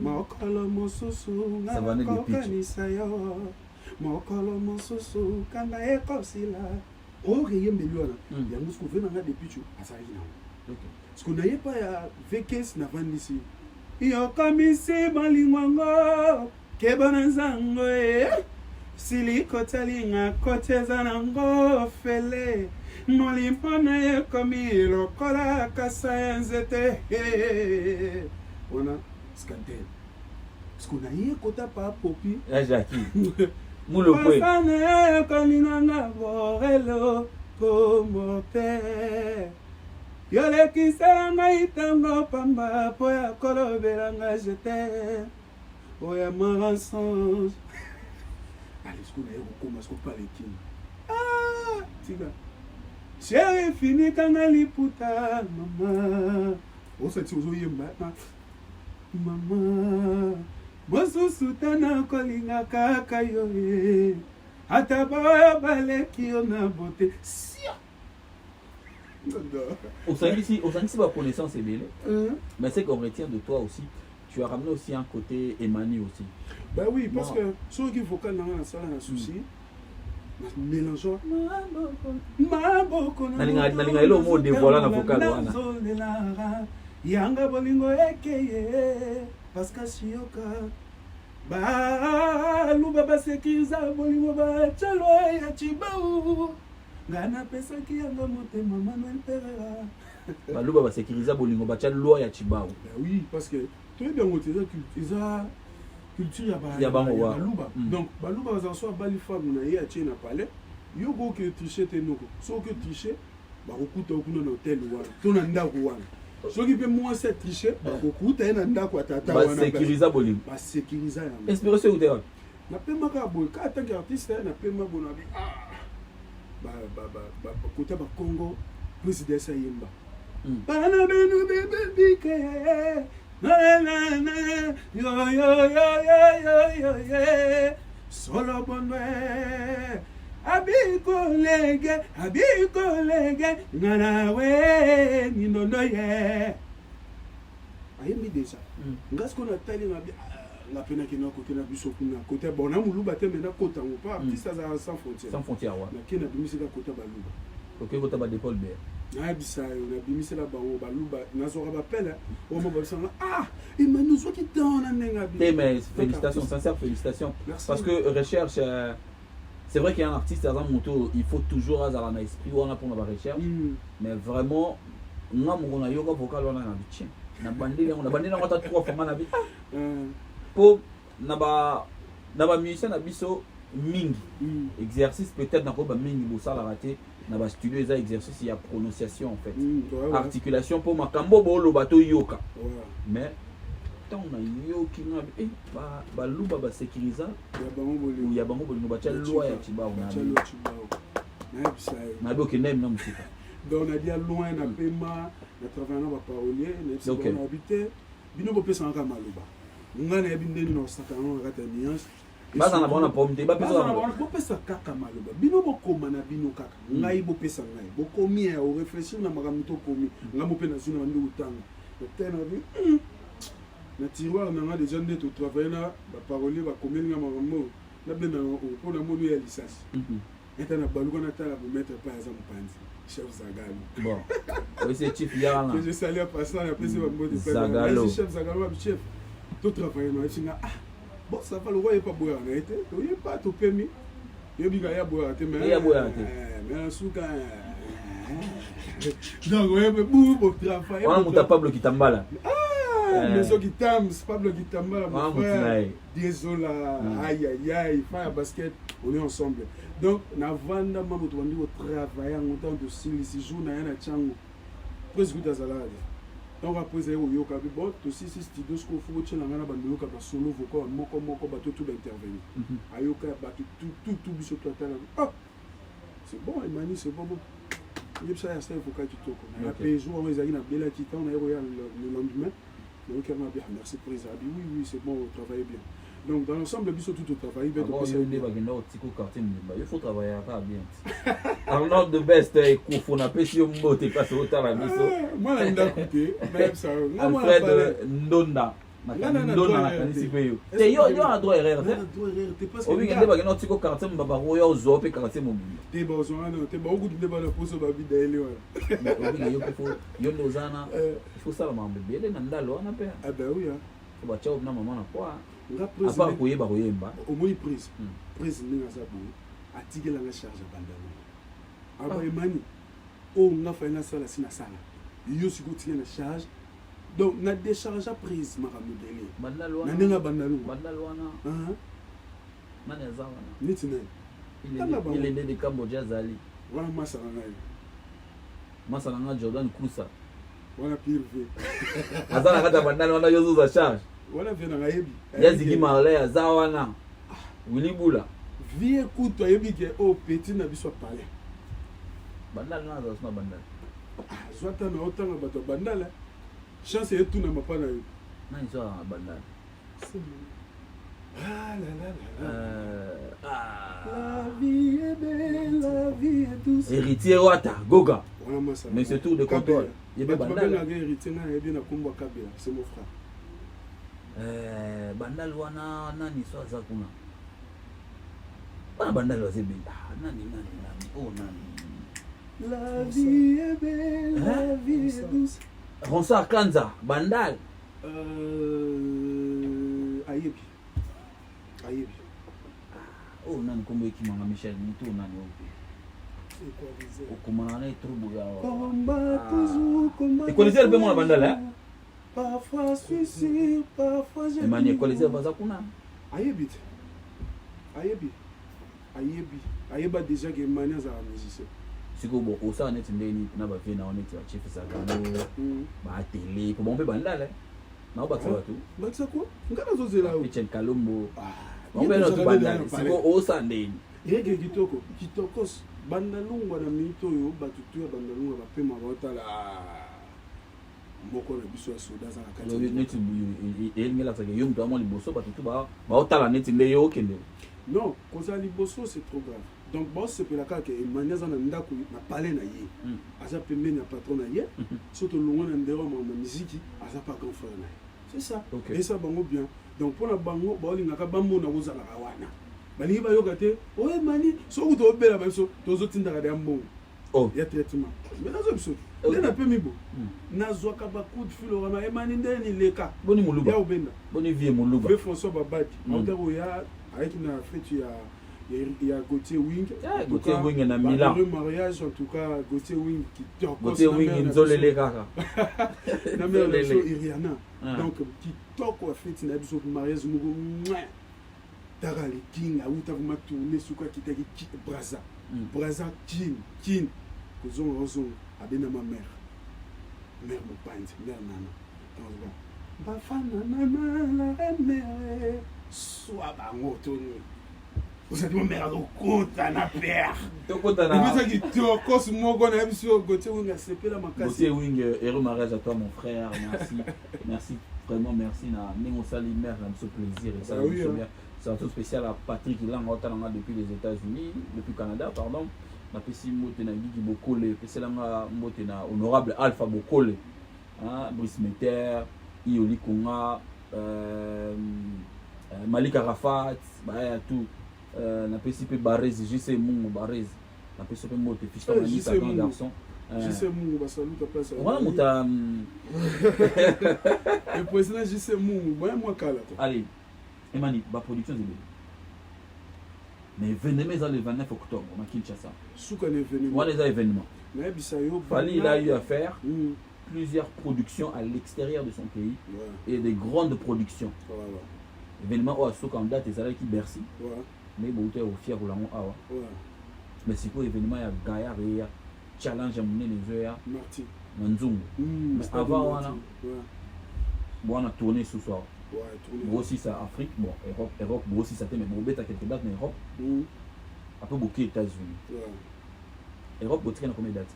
Makala mosusu. Ça va naître des pitch. Makala mosusu kanda ekosila. Oh yembe liona. Yango ce que veut na des pitch asali na. Parce qu'on n'avait pas à VKS na vandisi. Yo kamisi balingwango kebananzango sili kotalinga koteza nango fele molimona ye komi lokola kasa nzete ona scandale. Parce qu'on n'avait kota pa popi. La Jackie. Moulo poe. Pasane kolinanga borelo como te. Yole kisanga itango pamba poya kolobelanga jete oya mensonge allez ce qu'on a comment ce qu'on parle qui ah tiga chéri fini kanga liputa mama osati ozoyemba mama mosusu tana kolinga kaka yo ata boya baleki yo na bote Au sein ici, ma connaissance est belle. Mais c'est qu'on retient de toi aussi. Tu as ramené aussi un côté Emani aussi. Ben oui, parce que ceux qui vocal dans la salle un souci, mélangeant. Nalinga ilo mo dévoiler na vocal wana. Yanga bolingo ekeye parce que sioka ba luba basekiza bolingo ba chalo ya chibau. Gana pesa qui a monté Manuel Pereira. Baluba va sécuriser bolingo bacha loi ya Chibao. Ben oui, parce que tu es bien monté ça culture ya bango wa baluba donc baluba baza so bali femme na ye atie na palais yo go ke tricher te noko so ke tricher bakokuta okuna na hotel wana to na ndako wana soki mpe mwasi atriche bakokuta ye na ndako ya tata wana basécurisa bolingo basécurisa yango inspiration ekuta wapi napemaka boye ka atanke artiste napema boye nabi kota bakongo présidence ayemba bana benu bebebike solo bonwe abikolege nganawe nindondo ye ayembi déjà ngasi ko natali ngapenaki na kote na biso kuna kote bona muluba te mena kota ngo pa artiste azala sans frontière wa nakena bimisika kota baluba ok kota ba dépôle be nayebisa yo nabimisela bango baluba nazoka bapela omo babisanga emanu soki tana ndenga bi mais félicitations sincère félicitations parce que recherche c'est vrai qu'il y a un artiste dans moto il faut toujours avoir un esprit ou on a pour la recherche mais vraiment nga mona yoka vocal wana na bitien na bandile on a bandile on a trois fois na bi pour na ba musicien na biso mingi exercice peut-être na ko ba mingi bo sala raté na ba studio les exercices il y a prononciation en fait articulation pour makambo bo lo bato yoka mais tant na yoki na ba luba ba sécuriser ya bango bolingo ba tia loi ya tibao na bo kenem na musika donc on a dit loin na pema na travailler na ba parolier na si on habiter bino bo pesa ngaka maluba ngana ya bindeni na osaka na kata nuance baza na bona pomte ba pesa na bona bo pesa kaka maluba bino bo koma na bino kaka ngai bo pesa ngai bo komi ya o réfléchir na makambo to komi ngamo pe na zuna bandi utanga tena bi na tiroir na nga déjà nde to travailler na ba parolier ba komeli nga makambo na bena ko na monu ya lisasi eta na baluka na tala bo mettre pas exemple panzi chef Zagalo bon oui c'est chief yana je salue à passant la place ba mbote Zagalo chef Zagalo ba chef to travailler na singa bon ça va le roi est pas boire na été to y pas to permis yo biga ya boire te mais ya boire te mais suka donc ouais bou pour travailler on monta Pablo Kitambala mais ceux qui t'aiment Pablo Kitambala mon frère désolé aïe aïe aïe faire basket on est ensemble donc na vanda mambo to bandi ko travailler en temps de 6 jours na yana chango presque tout azalade donc après ça yo ka bi bon to 6 studios ko faut que na ngana bandi yoka ba solo vocal moko ba tout intervenir ayoka ba tout biso total c'est bon Emmanuel c'est bon il ça ça faut que tu toko na après jour on ezali na bela kitan na yo le lendemain donc elle m'a dit merci président oui c'est bon travaillez bien donc dans l'ensemble biso tout travail bien donc c'est une bagenda au tiko quartier il faut travailler pas bien alors de best ko faut na pesi yo mbote parce au tala biso moi na nda couper même ça Alfred Ndonda ndona na kanisi pe yo te yo a droit erreur te parce que obigende bagenda au tiko quartier mbaba royo zo pe quartier mobile te bozo na te ba oku de ba na poso ba vida ele wana obigende yo ko yo ndozana il faut ça la mambe bele na ndalo wana pe ah ben oui ba chao na mama na kwa à part koyeba koyemba au moins prise ndinga za bo atikela nga charge bandana aba imani o nga fa nga sala sina sala yo siko tikela na charge donc na décharge prise makambo dele bandalo na ndinga bandalo wana nani azawana niti nani il est de Cambodia zali wana masana nga Jordan Kusa wana PV azana kata bandalo wana yozo za charge wala vena ngayebi yaziki marley azawana wilibula vie kuto yebi ke o petit na biso parler bandal na za suna bandal zwata na otanga bato bandala chance yetu na mapana yo nani so bandal la vie est belle la vie est douce héritier wata goga mais c'est tout de contrôle yebe bandal na héritier na yebi na kumba kabela c'est mon frère bandal wana nani so za kuna bana bandal waze benda nani oh nani la vie est belle la vie est douce Ronsard Kanza bandal ayebi oh nani kombo ekimanga Michel Mito nani okomana na trouble ya ekolizere pe mona bandal parfois suicide parfois j'ai Emmanuel ekolizere baza kuna ayebi ayeba déjà que Emmanuel azala musicien. Siko bon osa net ndeni na ba vie na on était chef Sagalo ba télé pour bon pe bandala na ba tu ba ça quoi ngana zozela o Etienne Kalombo on pe notre bandala siko osa ndeni yeke kitokos bandalungwa na minito yo batutu ya bandalungwa ba pe mabota la moko na biso ya soda za na kati net ngela tsake yo mtu amwa liboso batutu ba otala net nde yo kende. Non, koza liboso c'est trop grave. Donc bon c'est pour la cas que Emmanuel za na ndako na palais na ye. Aza pembeni ya patron na ye. Surtout longo na ndero ma musique, aza pas grand frère na ye. C'est ça. Okay. Et ça bango bien. Donc pour la bango ba olingaka bambo na koza la wana. Balingi ba yoka te, "Oh mani, so ku to bela ba so, to zo tinda ka de mbongo." Oh, ya traitement. Mais nazo biso. Ndena pe mibo. Nazo ka ba coup de fil wana Emmanuel ndeni leka. Boni muluba. Ya obenda. Boni vie muluba. Ve François Babati. Auteur ya avec une fête il y a Gauthier Wing. Gauthier Wing na Milan. Le mariage en tout cas Gauthier Wing qui tord. Gauthier Wing nzolele kaka. Na mère de Iriana. Donc qui tord quoi fête na biso mariage mugo. Tara le king a uta vuma tourner suka kitaki Braza. Braza king. Kozon rozon abena ma mère. Mère mo pante, mère nana. Donc ba fana nana la mère. Soit bango toni. Vous êtes mon mère au compte na père. To compte na. Mais ça qui tokos moko na biso Gauthier Wing a sepé la makasi. Gauthier Wing heureux mariage à toi mon frère. Merci. Merci vraiment merci na ningo sali mère na ce plaisir et ça nous bien. C'est un truc spécial à Patrick Lang depuis les États-Unis, depuis Canada pardon. Na pesi mote na Guigui Bokole, pesi langa mote na honorable Alpha Bokole. Hein, Brice Meter, Ioli Konga Malik Arafat, bah tout. Na pesi pe Barez, JC Mungu Barez. Na pesi pe mote fiston na liste un garçon. JC Mungu ba salut ta place. Voilà muta. Le président JC Mungu, moi kala. Allez, Emani, ba production de mais venez le 29 octobre à Kinshasa. Souka l'événement. Voilà les événements. Mais Bisayo Fali il a eu à faire plusieurs productions à l'extérieur de son pays et des grandes productions. Voilà. Événement au Souka en date et ça qui Bercy. Voilà. Mais bon tu es au fier Roland awa. Mais c'est pour événement il y a Gaillard et il y a challenge à mener les heures. Marty. Manzungu. Mais avant on a bon on a tourné ce soir. Bon aussi ça Afrique, bon Europe, bon aussi ça t'aime, mais bon bête à quelques dates mais Europe. Après beaucoup États-Unis. Europe, vous avez combien de dates?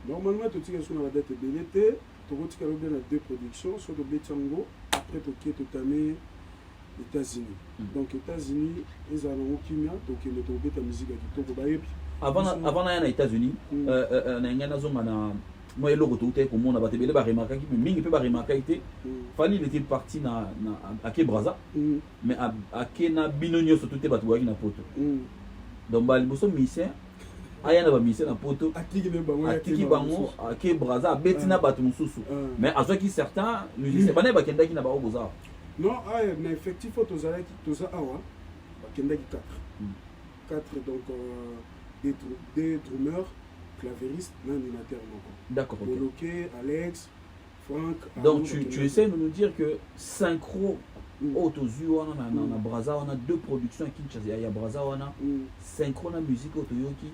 Normalement, tu as sur la date de l'été, tu as bien deux productions, sur le Bétango, après tu as les États-Unis. Donc États-Unis, ils ont Kimia, donc ils ont ta musique à Kitokobaye. Avant d'aller aux États-Unis, on a une zone moi le retour était comme on a battu les barres remarquées mais mingi peut pas remarquer Fali il était parti na à Braza mais à Kena binonio surtout te battu na poto donc bali boso mission aya na ba mission na poto atiki bango à Braza betina battu mususu mais à ceux qui certains musiciens bana ba kenda ki na ba oboza non aya na effectif toza awa ba kenda ki 4 donc des drummers clavériste, l'animateur. D'accord. Boloké, Alex, Franck. Donc tu essaies de nous dire que synchro, autozu, on a Braza, on a deux productions à Kinshasa. Il y a Braza, on a synchro na musique autoyoki.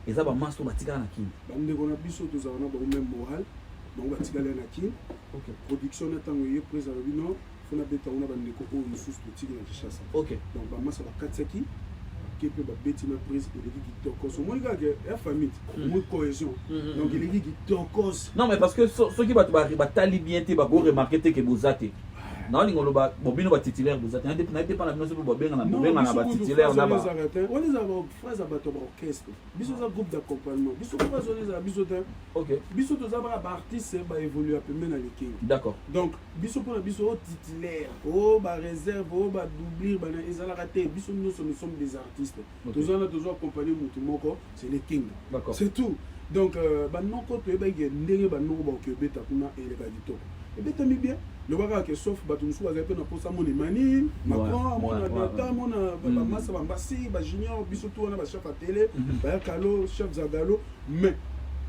Et ça va master batika na kin. Bande on a biso to za on a même moral. Donc batika na kin. OK. Production na tango ye presa bino, fona beta on a bande ko o mususu batika na Kinshasa. OK. Donc ba masa ba katsaki. Qui peut bêter ma prise et les qui tocos. Moi, il y a famille, moins cohésion. Donc, il y a qui tocos. Non, mais parce que ceux qui battent bien, tu vas remarquer que vous êtes. Non, il y a bobino titulaire, vous êtes. N'était pas la même chose pour bobino, on a titulaire là-bas. On les a phrase à battre orchestre. Bisous un groupe d'accompagnement. Bisous phrase on les a bisous d'un. OK. Bisous tous avoir artiste va évoluer à peu près dans les king. D'accord. Donc, bisous pour la bisous titulaire. Oh, ba réserve, oh, ba doublir, ba ils ont raté. Bisous nous sommes des artistes. Tous on a toujours accompagné Moutoumoko, c'est les kings. D'accord. C'est tout. Donc, bah non quand tu es bagué, n'ayez pas non bon que bêta kuna et les gadito. Et bêta mi bien. Le waga que sauf batumsu a fait na posa mon mani, Macron, mon data, mon ba massa ba mbasi, ba junior, biso tout on a ba chef à télé, ba kalo, chef Zagalo, mais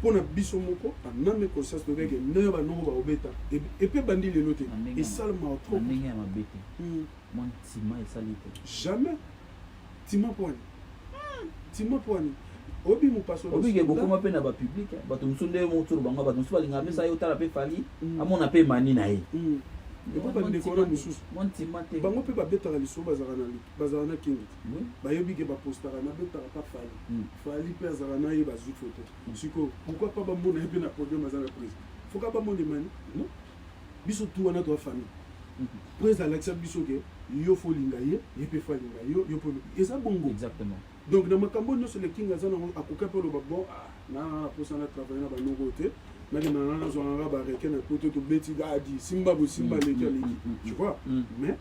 mpona biso moko aname conscience tokeke ndeyo banongo baobeta epe bandi lelo te esalama trop ndenge ya mabe te mwa ntima esali te jamais tima poani obi mopasolo obike bokoma mpe na bapublic bato mosusu nde motolo bango bato mosusu balinga mesa ye otala mpe fali amona mpe mani na ye epo bandekona mosusu mwa ntima te bango mpe babetaka liso bazala na kingi bayebi ke bapostaka nabetaka pa fali mpe azala na ye bazwi foto sikoyo pourkui pa bamona ye mpe na podium aza na prise foka bamondemani biso tu wana toa famille prise alakisa biso ke yo folinga ye ye mpe folinga yo eza bongo exactement donc na makambo nyonso le king aza nango akoka mpe oloba bon nana naposa na travaille na banongo te nakenda nana nazwangaka bareke na poto tobeti adi simba bosimba leki aleki tu vois mais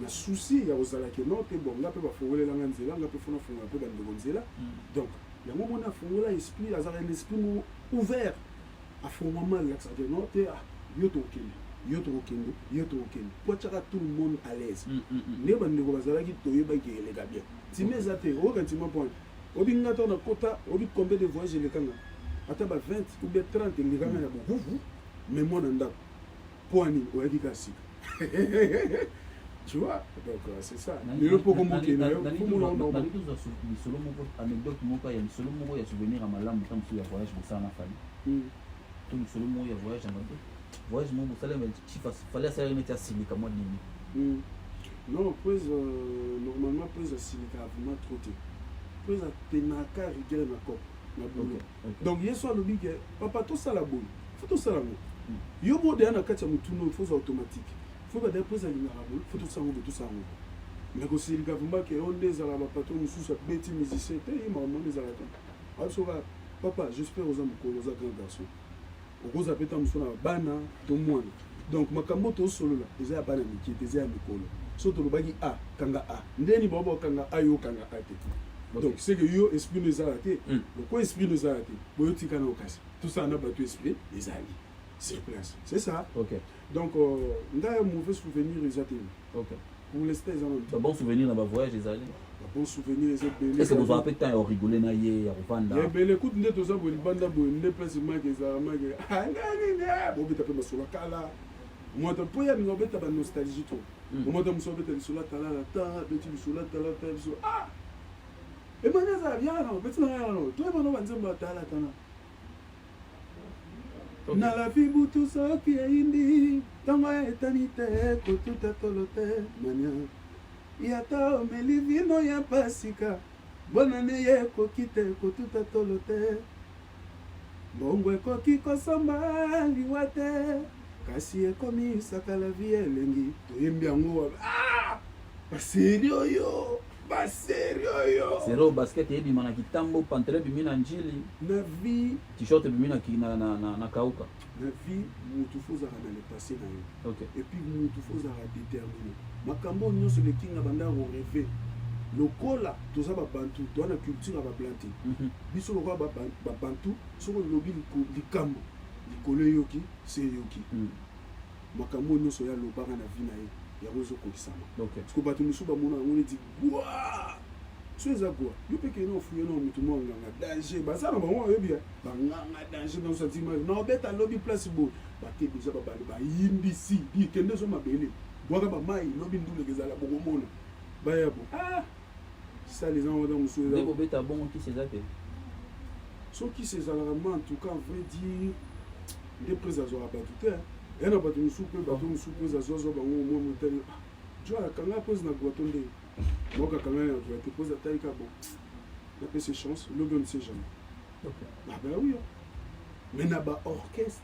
na souci ya kozala ke non te bon nga mpe bafungolelanga nzela nga mpe fona fungola mpe bandeko nzela donc yango mona afungola esprit azalaka na esprit mo ouvert afungwama alakisaka ke non te yo tokende po atiaka tout le monde à l'aise nde bandeko bazalaki toyebaki eleka bien ntima eza te oyoka ntima point obinga to na kota obi combien de voyage elekanga ata ba 20 ou bien 30 elekanga ya bovuvu mais mwana ndako po ani oyaki ka sika tu vois donc c'est ça lelo poko mokena yo lisolo moko anecdote moko ya lisolo moko ya souvenir ya malamu ta mosusu ya voyage bosala na fali to lisolo moko ya voyage ya mabe voyage moko bosala fali asalaki neti asilika mwa nini non prise normalement prise asilika vraiment trop te prise atenaka rigueur na cope na boulot donc ye so alobi ke papa tosala boye fo tosala ngo yo bodeya na kati ya motuno foza automatique fo badaya prise alingaka boye fo tosango boye tosala ngo mais kosilika vraiment ke yo nde ezala bapatron mosusu abeti musicien te ye makambo nde ezala te asoka papa j'espère oza mokolo oza grand garçon okoza mpe ta mosu na bana to mwana donc makambo tosolola eza ya bana mike te eza ya mikolo so tolobaki kanga ndeni bao bakanga yo kanga te donc c'est que yo esprit nous a raté pourquoi esprit nous a raté boyo tika na okasi tout ça na bato esprit ezali sur place c'est ça donc nga mauvais souvenir ezate pour l'instant ils ont bon souvenir na ba voyage ezali bon souvenir ezate belé est-ce que vous avez temps rigoler na ye ya kovanda ya belé écoute nde toza bo libanda bo nde place maki ezala maki bo beta pe basola kala moto po ya ngo beta ba nostalgie to moto muso beta lisola talala ta beti lisola talala ta biso emaneza byana beti na yano to ebano banzemba talala tana na la vie butu soki indi tango etanite kotuta tolote mania yata omeli vino ya pasika bonane ye kokite kotuta tolote bongo ekoki kosomba liwa te kasi ekomi sakala vie elengi toyembi yango baseri oyo sero basket ebima na kitambo pantere ebimi na njili na vie t-shirt ebimi na kauka na vie mutu fozaka na le passé na yo et puis mutu fozaka déterminé makambo nyonso lekinga banda koreve lokola toza babantu toza na culture ya bablanti biso lokola babantu soko lobi likambo likolo eyoki se eyoki makambo nyonso ya lobaka na vie na ye yango ezokokisama parceke bato mosusu bamona yango neti gwa so eza gwa yo mpe kene ofuye na motu mwa nganga danger baza na bango oyebi banganga danger na sentiment na obeta lobi place boye batebi eza babale bayimbisi kende zo mabele bwaka bamai lobi nduleke ezala bokomona baya bo ça les gens dans mosusu eza kobeta bongo kisi eza te soki sezalaka ma en tout cas en vrai dire nde prise azwaka bato te yana bato mosusu mpe bato mosusu prise azwazwa bango mwa motali jo akanga pose na bato nde moko akanga na bato pose atalika bon napesi chance lobi on ne sait jamais ben oui mais na baorchestre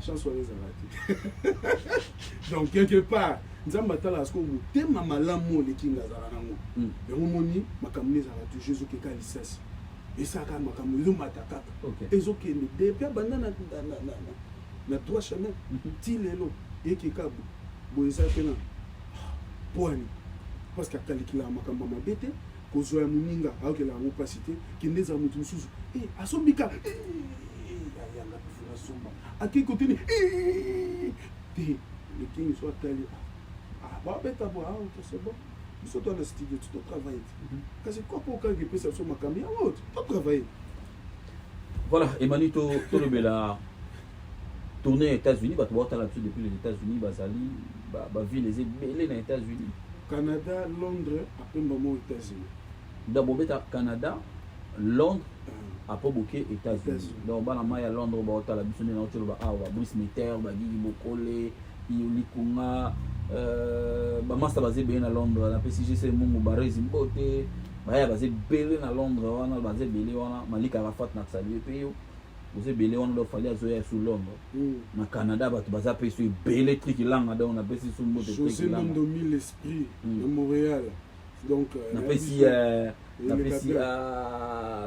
chance wana ezala te donc quelque part nzambe atalaka siko motema malamu olekinga azala nango yango moni makambo ezalaka toujours ezokeka lisasi esaka makambo ezomata kaka ezokende depuis abanda na trois chemin ti lelo ekeka boye eza mpe na poani parce que akalikilaka makambo ya mabe te kozwa ya moninga aokelaka yango mpasi te kende ezala motu mosusu asombika yanga pefuna somba akei koteni te lekingi so atali babeta bo c'est bon biso to na studio to travaille kasi kwa po kanga epesa so makambo yango to travaille Voilà, Emmanuel Tolobela tourné aux États-Unis, bah tu vois là depuis les États-Unis, Bazali, bah ville les belé dans les États-Unis. Canada, Londres, après maman États-Unis. D'abord Canada, Londres, après beaucoup États-Unis. Donc bah la maille à Londres, bah tu as la biso dans l'autre bah ah Bruce Meter, bah Guy Bokole, Yuli Kunga, bah master basé bien à Londres, la PCG c'est mon Barrez Imbote. Bah basé belé à Londres, on a basé belé on a Malik Arafat n'a salué pays. Vous avez belé on doit fallait azoya sur Londres. Na Canada bah tu basé pays sur belé truc langue donc on a passé sur mot de truc José Nondomi l'esprit de Montréal. Donc on a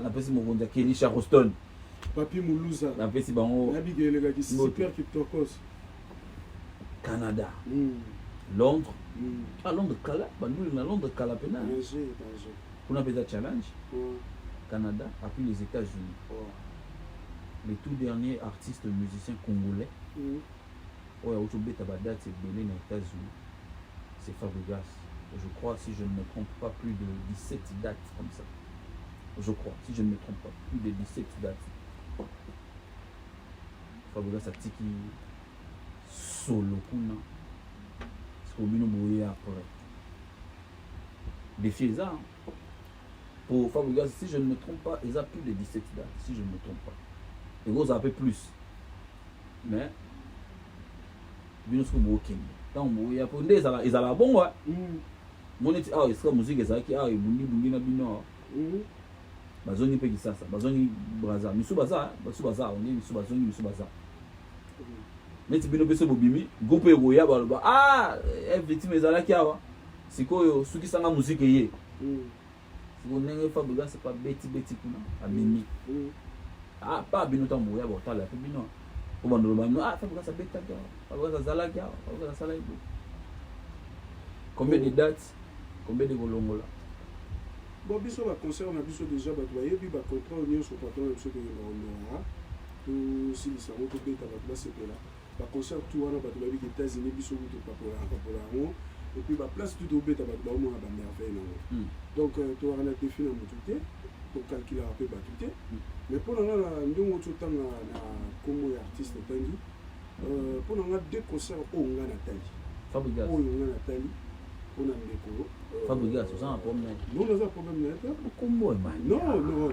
passé mon bon Kelly Charleston. Papi Moulouza. On a passé bango. Abigail le gars qui super Kitokos. Canada. Londres. Ah Londres Kala, bah nous na Londres Kala pena. On a fait un challenge. Canada, puis les États-Unis. Les tout derniers artistes musiciens congolais. Ouais, aujourd'hui, Tabadat, c'est belé dans les États-Unis. C'est Fabregas. Je crois, si je ne me trompe pas, plus de 17 dates comme ça. Je crois, si je ne me trompe pas, plus de 17 dates. Fabregas a tiki solo kuna. C'est comme une bouée après. Défi ça. Pour Fabregas, si je ne me trompe pas, ils ont plus de 17 dates, si je ne me trompe pas. Et vous avez plus. Mais, ils sont working. Tant que vous avez ils ont bon, ouais. Mon état, ah, il sera musique, ils ont bungi na bino. Bazoni pe kisasa, bazoni braza. Misu baza, on dit misu bazoni, misu baza. Mais tu bino beso bobimi, groupe egoya ba ah, victime ezala kiawa. Sikoyo suki sanga musique ye. Vous n'avez pas besoin, c'est pas bêti kuna, à mimi. Ah, pas bino tambo ya botala, pe bino. Au bando le bando, ah, Fabregas ça bêta kia, Fabregas ça zala kia, Fabregas ça sala ibo. Combien de dates, combien de golongola? Bon, biso va concert, on a biso déjà, bah tu voyez, puis bah contrat on est sur patron, biso que on aura. Tout si les savons tout bêta, bah là c'est là. Bah concert tout on a bah tu voyez que États-Unis biso tout pas pour la. Et puis bah place tout au bêta bah au moins bah merveille là. Donc tu auras la défini en tout pour calculer un peu bah tout. Mais pour nous nous tout temps na comme artiste tangi pour nous deux concerts au on a Nathalie. Fabregas. On a Nathalie. On a Ndeko. Fabregas, c'est un problème. Non, on a un problème là. Comment man? Non.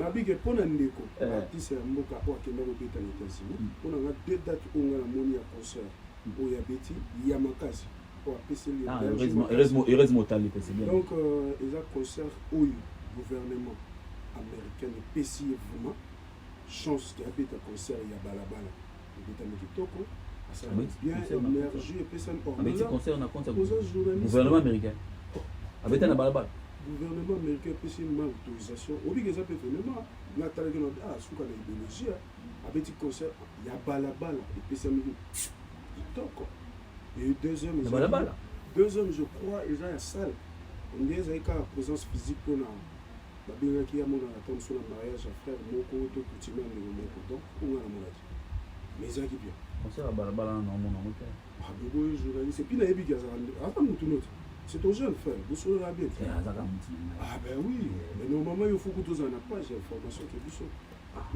Nabi pour Ndeko. Artiste mboka kwa kenda au bêta les États-Unis. On a deux dates où on a moni à concert. Au Yabeti, Yamakasi. Ah, heureusement, tali, c'est bien. Donc, ils ont concert au gouvernement américain et PC vraiment chance qu'il y a un concert, il y a balabala. Il y a un kitoko, ça va bien émerger et puis ça ne mais concert, on a concert gouvernement américain. Avec un balabala. Gouvernement américain puis c'est une autorisation. Obligue les gouvernement. Na tali que ah, ce qu'on a Indonésie, avec un concert, il y a balabala et puis ça me dit kitoko. Et deuxième, je crois, ils ont une salle. On dit qu'ils ont une présence physique pour nous. Il y a un sur le mariage à frère, mon côté, tout le monde est donc on a mon avis. Mais ils ont qui bien. On sait la balabala non mon nom. Ah, le journaliste, et puis il y a des c'est ton jeune frère, vous serez là bien. Ah, ben oui, mais normalement, il faut que tu aies une page d'information qui est plus chaud.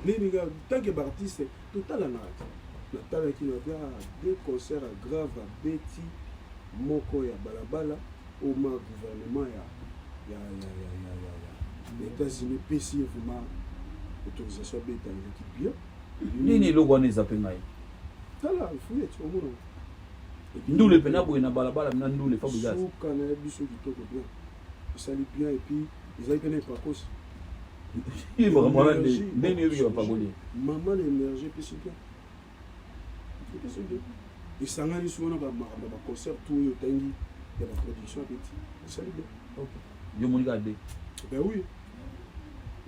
Mais les gars, tant que artiste, total en art. Nathalie qui nous a des concerts graves à Betty, Moko ya Balabala, au gouvernement ya les États-Unis, PC vraiment autorisation à Betty qui bien. Nini logo ne zapengai. Tala, il faut être au monde. Ndule pena boy na Balabala na ndule Fabregas. Sous Canada biso qui toque bien. Ça lit bien et puis ils avaient pas cause. Il va vraiment nini il va pas goler. Maman l'énergie puis c'est bien. Et ça n'a souvent pas concert tout le temps de la production petit. Ça lui OK. Yo mon garder. Ben oui.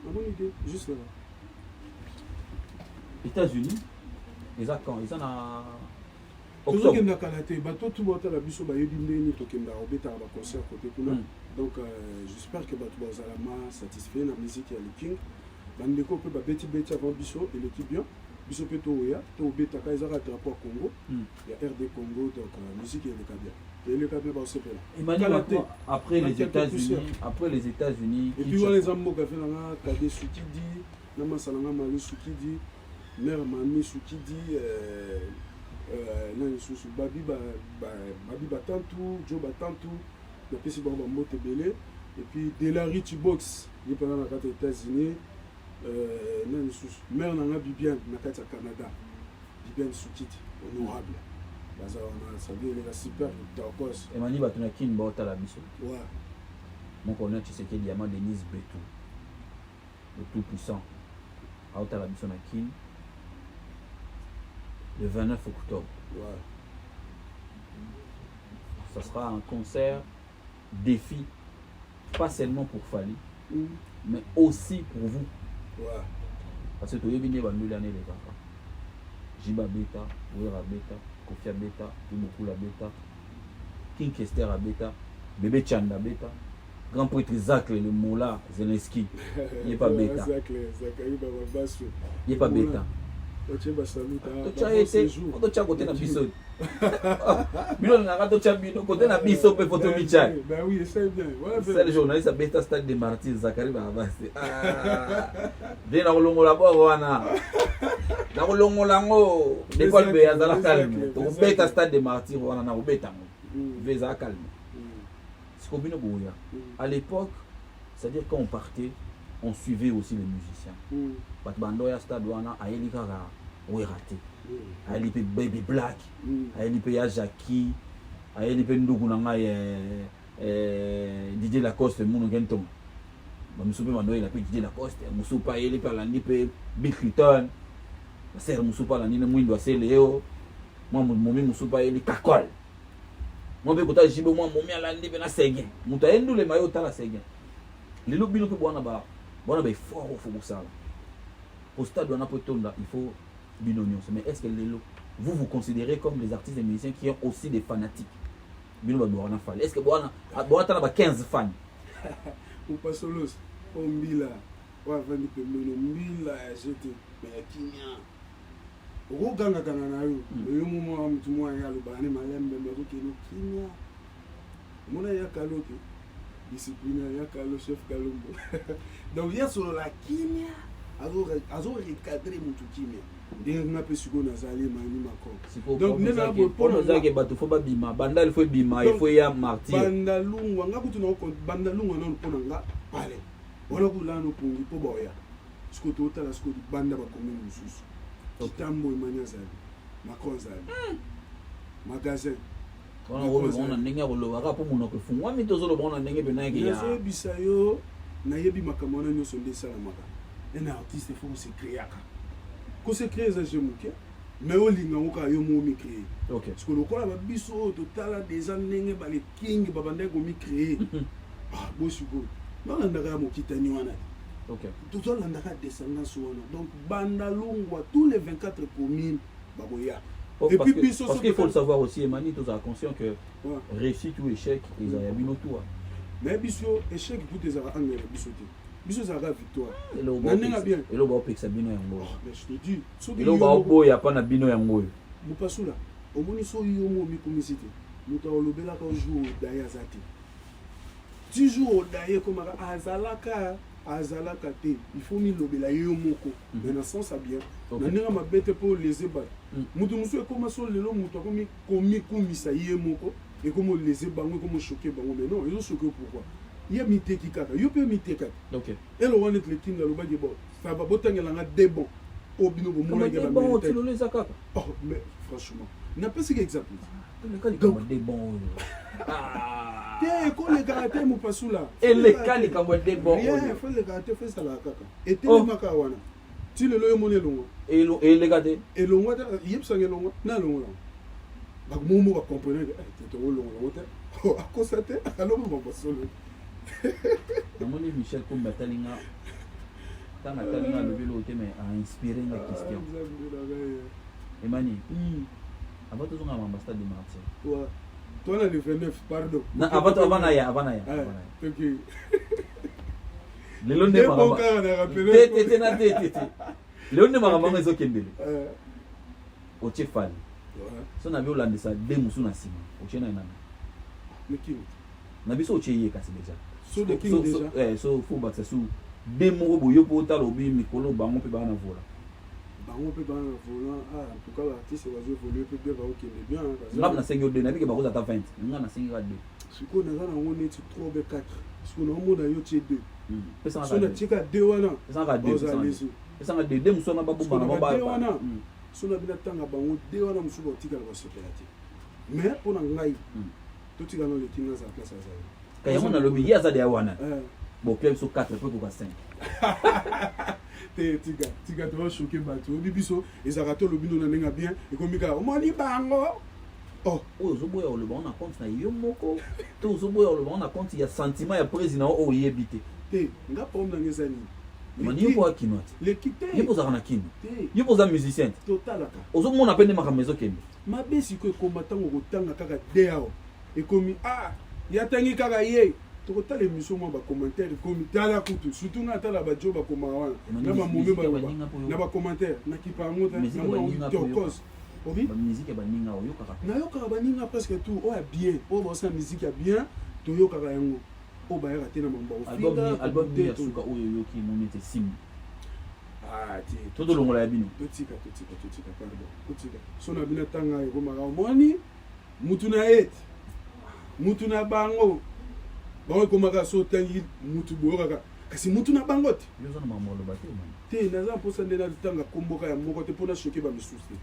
Ma bonne idée juste là. États-Unis. Ils ont quand ils en a octobre. Donc na kalaté bato tout bota la biso ba yebi ndeni to kenda obeta ba concert côté kuna. Donc j'espère que bato bazalama satisfait na musique ya le King. Bandeko pe ba beti avant biso et l'équipe bien. Biso pe to ya to beta ka ezaka drapeau Congo. Il y a RD Congo donc musique et le Kabia. Et le Kabia ba sepela. Emmanuel après les États-Unis, et puis les ambo ka fait na Kade Sutidi Nama salanga mali Soukidi, mère Mami Soukidi, Babi Batantou, Joe Batantou, la PC Bamba Mote Belé, et puis Delary Box, il est pendant la carte des États-Unis, mère Nana Bibiane, na carte au Canada, Bibiane Soukidi, honorable. Ça veut dire qu'il est super, Tarkos. Et Mani Batunakin, Bota la Bisso. Ouais. Mon connaît, tu sais qu'il y a Denise Betou, le tout-puissant, à Otalabisson Nakin, le 29 octobre. Ouais. Ça sera un concert défi, pas seulement pour Fali, mais aussi pour vous. Ouais. Parce que tu es venu à l'année les enfants. Jiba Beta, Ouera Beta, Kofia Beta, Imokula Beta, King Kester à Beta, Bébé Chanda Beta. Grand prêtre Zach, le Moula Zelensky, il n'est pas bêta. Il n'est pas bêta. Tu as été, tu as côté na biso. Milo na gato cha bino côté na biso pe photo bicha. Ben oui, essaye bien. C'est le journaliste à Beta Stade de Martyrs Zakari ba avance. Dès na kolongo la bo wana. Na kolongo lango de quoi be azala calme. To Beta Stade de Martyrs wana na obeta mo. Veza calme. À l'époque, c'est-à-dire quand on partait, on suivait aussi les musiciens. Batbandoya Stade wana aeli kaka raté. Aeli pe Baby Black, aeli pe ya Jackie, aeli pe ndugu nanga DJ Lacoste muno gentong. Ba musupe bandoya la pe DJ Lacoste, musupa aeli pe alandi pe Big Return. Ba ser musupa alandi na mwindo aseleo. Moi momi musupa aeli kakol. Moi pe kota jibe moi momi alandi pe na segen. Muta endu le mayo tala segen. Lelo bino pe bwana ba fort au faut ça. Au stade on a potonda, il faut binonion. Mais est-ce que lelo vous considérez comme les artistes et musiciens qui ont aussi des fanatiques? Bino ba bwana fall. Est-ce que bwana tana ba 15 fans? Ou pas solos. On mbila. Wa vandi pe mbila j'étais mais kinya. Roganga kana na yo. Le moment mtu mwa ya lubani malembe meruke no kinya. Mona ya kaloke. Discipline ya kalo chef kalombo. Donc hier sur la kinya azo recadrer mutu kinya. Ndenge ngape siko nazali mani makoko. Donc nena bo nos zake batu fo ba bima banda il faut bima il faut ya martyr. Banda lungwa ngakutu na ko banda lungwa na mpona nga pale. Wala kulano pungi po boya. Siko tota siko banda ba komi mususu. Kitambo imanya zali. Macron zali. Magasin. On a ndenge kolobaka po monoko fungwa mitozo bona ndenge benaki ya. Na bisayo na yebi makamona nyoso ndesala maka. Un artiste faut se créer aka. Ko se créer za jemuke. Mais olinga ngoka yo mo mi créer. OK. Parce que lokola ba biso totala déjà ndenge ba le king ba bande ko mi créer. Ah bo siko. Bana ndaka mo kitani wana. OK. Tout ça ndaka descendance wana. Donc bandalungwa tous les 24 communes baboya. Parce qu'il faut le savoir aussi, Emani, tous sont conscients que réussite ou échec, ils ont eu nos tours. Mais biso échec tout des angles biso te. Biso ça victoire. Et le bas pique sa bino yango. Mais je te dis, et le bas bo ya pas na bino yango. Mu pasula. Au moni so yo mo mi communité. Mu ta olobela ka jour daya zati. 10 jours daya comme azalaka te. Il faut mi lobela yo moko. Mais dans sens ça bien. Na ninga mabete pour les ébats. Mutu musu ekoma so lelo mutu akomi komi kumisa ye moko et comme les bango comme choquer bango mais non ils ont choqué pourquoi il y a mité qui kaka yo peut mité kaka OK et le one le king le bagi bon ça va botangela nga de bon obino bo mona ngela bon tu le les akaka oh mais franchement n'a pas ce exemple donc des bons te ko le karaté mo pasula et les kali comme des bons il faut le karaté fait ça la kaka et te le maka wana ti le loyo moné longo et les gardé et longo yep sange longo na longo ba momo ba comprendre que te longo te oh a constater alors mo ba solo namoni Michel comme batalinga tanga talinga le vélo te mais a inspiré la question Emani avant tout on a ambassade de Martyrs ouais toi là le 29 pardon na avant ya OK le long de ma le long de ma maman ezo kembele o chefal so na bio landesa de musu na sima o chena nana le king na biso o cheye kasi déjà so the king déjà so faut battre sous demo boyo pota lobi mikolo bango pe bana vola bango pe bana vola en tout cas l'artiste va évoluer peut bien va OK bien ngam na sengi de na bike bakoza ta 20 ngam na sengi ka 2 siko na zana ngone ti 3 be 4 siko na mona yo ti 2 pesa so na tika 2 wana pesa ka 2 pesa ka 2 muso na babu bana ba wana so na bina tanga bango 2 wana muso ba tika ba sepelati mais pour ngai to tika no le tinga za place za kaya mona lobi ya za de wana bon club so 4 peut ko 5 tika to choquer bato bibiso ezakato lobino na nenga bien et comme ka omoni bango oh ozoboya le bon na compte na yo moko to ozoboya le bon na compte ya sentiment ya président o yebite te nga pom na ngezani mani yo kinot l'équipe yo poza na kino yo poza musicien totalaka ozomona pende makamezo kende mabesi ko combattant ko tanga kaka deo et comme ya tangi kaka ye tokotala émission mwa bacommentaire komi tala kutu surtout na tala bajo bakoma wana na bamome na bacommentaire nakipa yango na tokos obi bamusike baninga oyokaka nayokaka baninga presque tout oyo bien oyo baosa musike ya bien toyokaka yango oyo bayaka te na mambo album ya suka oyo yoki monete simu totolongola ya bino totika pardon totika so na bino tanga ekomaka omoni mutu na ete mutu na bango bango komaka so tangi mutu boyokaka kasi mutu na bango te yo zana mamolo bate te naza mposa nde natanga komboka ya moko te mpona choke bamisusu te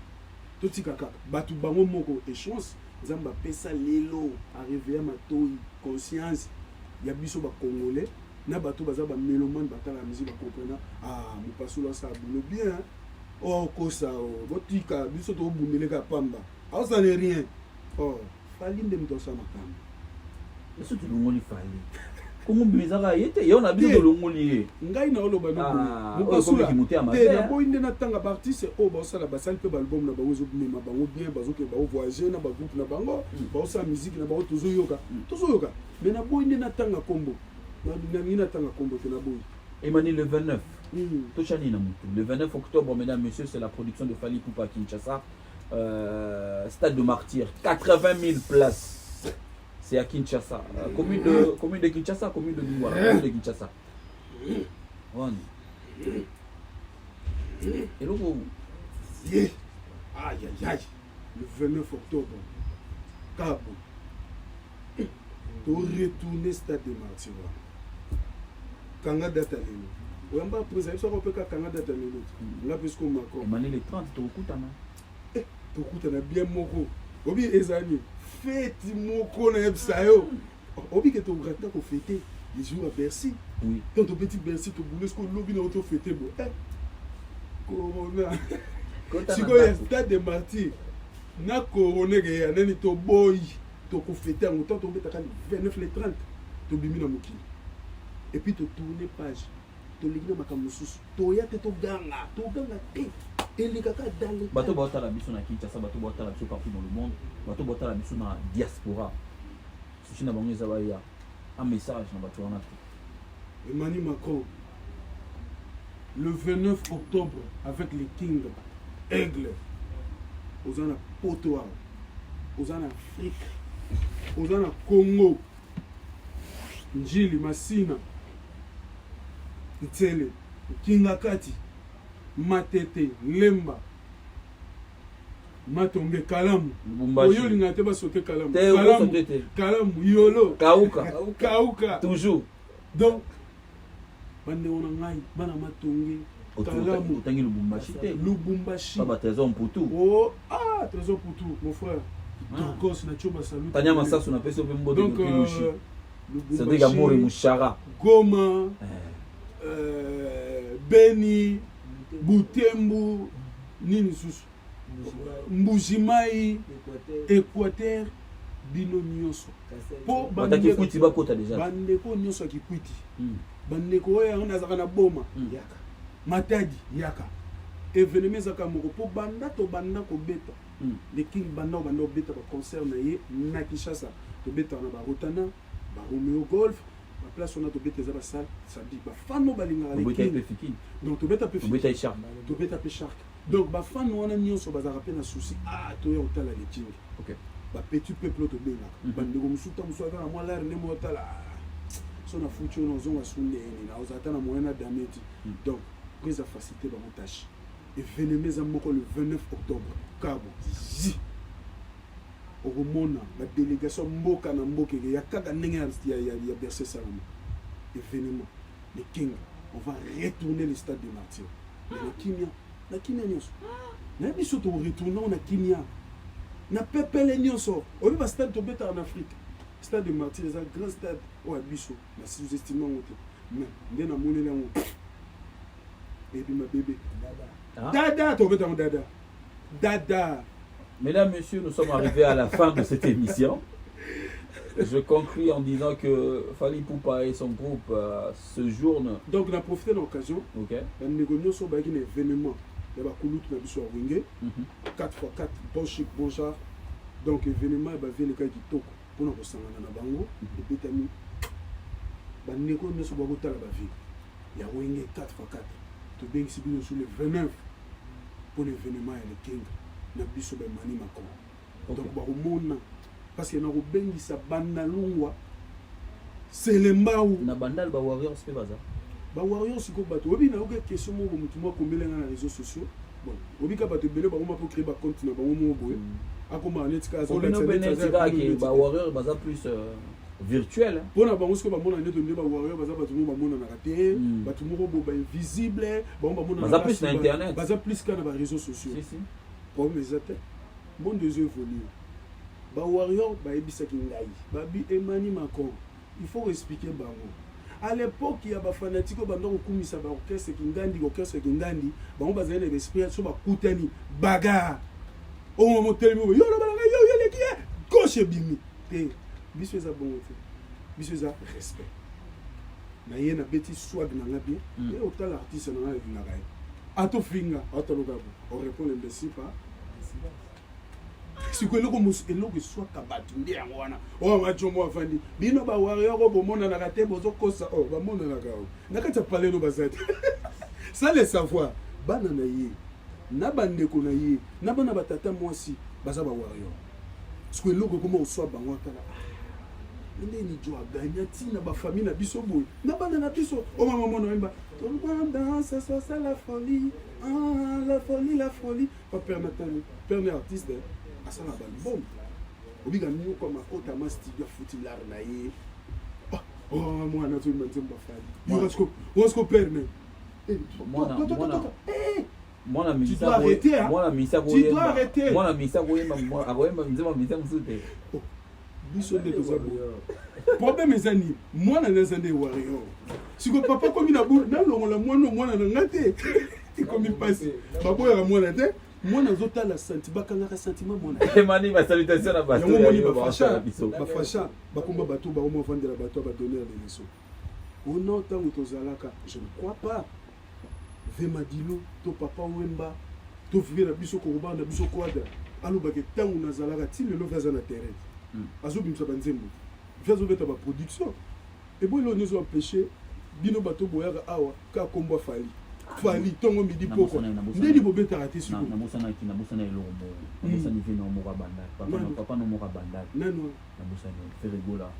totika kaka bato bango moko échange nzambe apesa lelo areveya matoi conscience ya biso bacongolais na bato baza bamélomane batala musique bacomprena mopasolo asala bono bien okosa botika biso tobundeleka pamba aosane rien fali nde moto asala makambo eso tulongoli fali kongo bizaka yete yo na biso tolongoli ye ngai na oloba naboyi nde natanga baartiste oyo baosala basali mpe baalbum na bango ezomema bango bien bazoke baovoyage na bagroupe na bango baosala musique na bango tozoyoka mais naboyi nde natanga kombo nalingi natanga kombo te naboyi Emmanuel le 29 Tochani Namutu le 29 octobre mesdames messieurs c'est la production de Fally Ipupa à Kinshasa stade de Martyrs 80 000 places. C'est à Kinshasa. Commune de Kinshasa, commune de Douala, commune de Kinshasa. Et là, aïe aïe aïe. Le 29 octobre, Cabo. Tu retourner stade de Martyrs. Kanga data lelo. Oyamba président, ça on peut kanga data lelo. Là puisque Macron. Emmanuel le 30 to kutana. To kutana bien moko. Obi ezani. Fête moko na ebsayo. Obi que tu rata ko fêter les jours à Bercy. Oui. Quand ton petit Bercy to boule ce qu'on lobby na auto fêter bon. Corona. Si ko ya stade de Martyrs. Na corona ke ya nani to boy to ko fêter en temps to betaka le 29 le 30 to bimi na mokili. Et puis to tourner page. To ligna makamususu. To ya te to ganga te. Bato bota la biso na Kinshasa, bato bota la biso partout dans le monde, bato bota la biso na diaspora. Sushi na bango ezaba ya un message na bato wana. Emmanuel Macron le 29 octobre avec les Kings Aigle aux en Potoa, aux en Afrique, aux en Congo, Njili Masina, Itsele, Kingakati, Matete, Lemba, Matonge, Kalamu, Oyoli ngate ba sote Kalamu, Kalamu, Yolo, Kauka, toujours. Donc, bande on ngai, bana Matonge, Kalamu, Otangi Lubumbashi, Baba Trésor Mputu. Oh, Trésor Mputu, mon frère. Tokos na choba salut. Tanya Masasu na peso pembo de Pilushi. C'est des Gamori Mouchara. Goma, Beni, Butembo, nini susu, Mbujimai, Équateur, bino nyonso. Po bandeko tiba kota déjà. Bandeko nyonso kikwiti. Bandeko oya on azaka na boma yaka. Matadi yaka. Événement zaka moko po banda to banda ko beta. Les King banda beta ba concert na ye na Kinshasa. To beta na ba Rotana, ba Romeo Golf. La place on a to beta za ba salle, ça dit ba fan no balinga les King. Donc to beta pe Shark. To beta pe Shark. Donc ba fan wana nyonso ba za rappeler na souci to ya otala les King. OK. Ba petit peuple to benga. Bandeko musuta musaka na moi l'air ne mo otala. so na futur na ozonga sunene na ozata na moyen na dameti donc prise facilité ba montage événement eza moko le 29 octobre kabo okomona la délégation mboka na mboka ya kaka ndenge ya Bercé Salama événement le king on va retourner le stade de Martyrs na kimia nyonso na biso to retourner na kimia na pepele nyonso obi ba stade to beta en Afrique stade de Martyrs c'est un grand stade o abiso na sous-estimé ngote mais ndena monela ngo et puis ma bébé dada to beta dada. Mesdames, messieurs, nous sommes arrivés à la fin de cette émission. Je conclue en disant que Fally Ipupa et son groupe séjournent. Donc, on a profité de l'occasion. Ok. On a négocié un événement. Il y a un sur Wingé. 4x4, bon chic, bon genre. Donc, l'événement, il y a le cas qui toque pour nous ressentir dans Bango. Et puis, il y a un négocié sur la ville. Il y a Wingé 4x4. Tu bien ici sur le 29 pour l'événement et le King. Na biso ba mani mako donc ba komona parce que na ko bengisa banda lungwa selembau na bandal ba warriors pe siko bato obi na oke question mo mutu mo kombelenga na réseaux sociaux bon obi ka bato belé ba ko ma créer ba compte na ba mo boye akoma netika so le internet ba warriors baza plus virtuel pona bango siko ba mona neto ndeba warriors baza bato mo ba mona na raté bato mo bo ba invisible ba mona baza plus na internet baza plus ka na ba réseaux sociaux si problème ezate monde des évolue ba warrior ba ebisaki ngai ba bi emani mako il faut expliquer bango à l'époque il y a ba fanatique ba ndoko kumisa ba orchestre kingandi bango bazali na esprit so ba kutani baga o mo telemi yo la bala yo le qui gauche bimi te biso eza bongo te biso eza respect na yena beti swag na ngabi et autant l'artiste na ngabi na gai ato finga ato lokabu on répond l'imbécile pas si que loko mus eloko soit kabatu ndi yango wana o machomo afandi bino ba warrior ko bomona na kate bozo kosa o ba mona na kao na kata parler no bazati ça le savoir bana na ye na bandeko na ye na bana batata mwasi baza ba warrior si que loko comment soit bango tala ndeni jo aganya tina ba famille na biso boy na bana na biso o mama mona mba danse ça c'est la folie la folie pas père Nathalie père artiste à ça la album obiga nous comme à côté ma studio futilar na ye oh moi na tout le monde ba fali yo est-ce que permet moi la misa biso de tozabo problème ezani mwana nazande warrior siko papa komi na boule na longola mwana na ngate ikomi passe baboya mwana te mwana zotala sentiment bakanga sentiment mwana emani ba salutation na bato ya bafasha bakomba bato ba omo vandela bato ba donner les leçons au nom tango tozalaka je ne crois pas Vemadilo to papa Wemba to vivre biso ko banda biso kwada alobake tango nazalaka ti le lovaza na terrain azobimisa banzembo viazo beta ba production et bon ils nous ont empêché bino bato boyaka awa ka komba fali tongo midi poko ndeli bobeta raté sur na musana eloko mo na musana vino mo ka banda papa no mo ka banda nano na musana Ferregola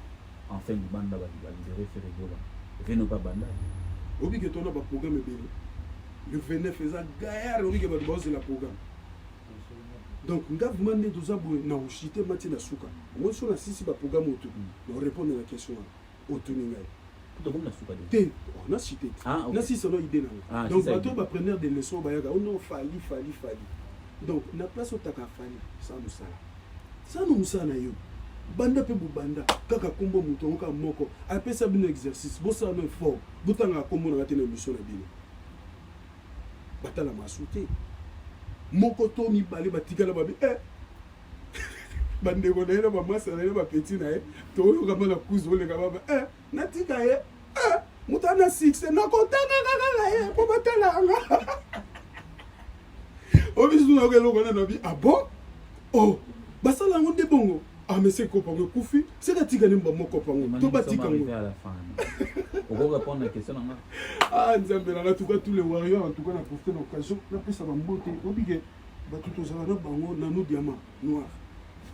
enfin du banda ba libérer Ferregola vino pa banda obi que tona ba programme belé le 29 faisant gaillard obi que ba bosser la programme. Donc, nous avons demandé aux abonnés na uchité mati na suka. Moi sur la sisi ba programme auto. On répond à la question auto ningai. To comme na suka de. On a cité. Na sisi no idée na. Donc bateau ba prendre des leçons ba yaga. On non fali. Donc, na place au taka fali ça nous ça. Ça nous ça na yo. Banda pe banda kaka kombo muto ka moko. Après ça bin exercice. Bo ça no fort. Butanga kombo na tena mission na bino. Batala masouté. Moko to mi bale batikala babi bandeko na yena ba mwasa na yena ba petit na ye to yo kama na kuzo le kama natika ye mutana 6 na kontanga kaka ye po batala nga obisu na ko lokona na bi bon oh basala ngonde bongo mais c'est ko pango kufi c'est ka tika nimba moko pango to batika ngo à la fin on va répondre à la question là nzambe na tout cas tous les warriors en tout cas na profiter l'occasion na pesa ba mbote obige ba tout aux na bango na nous diamant noir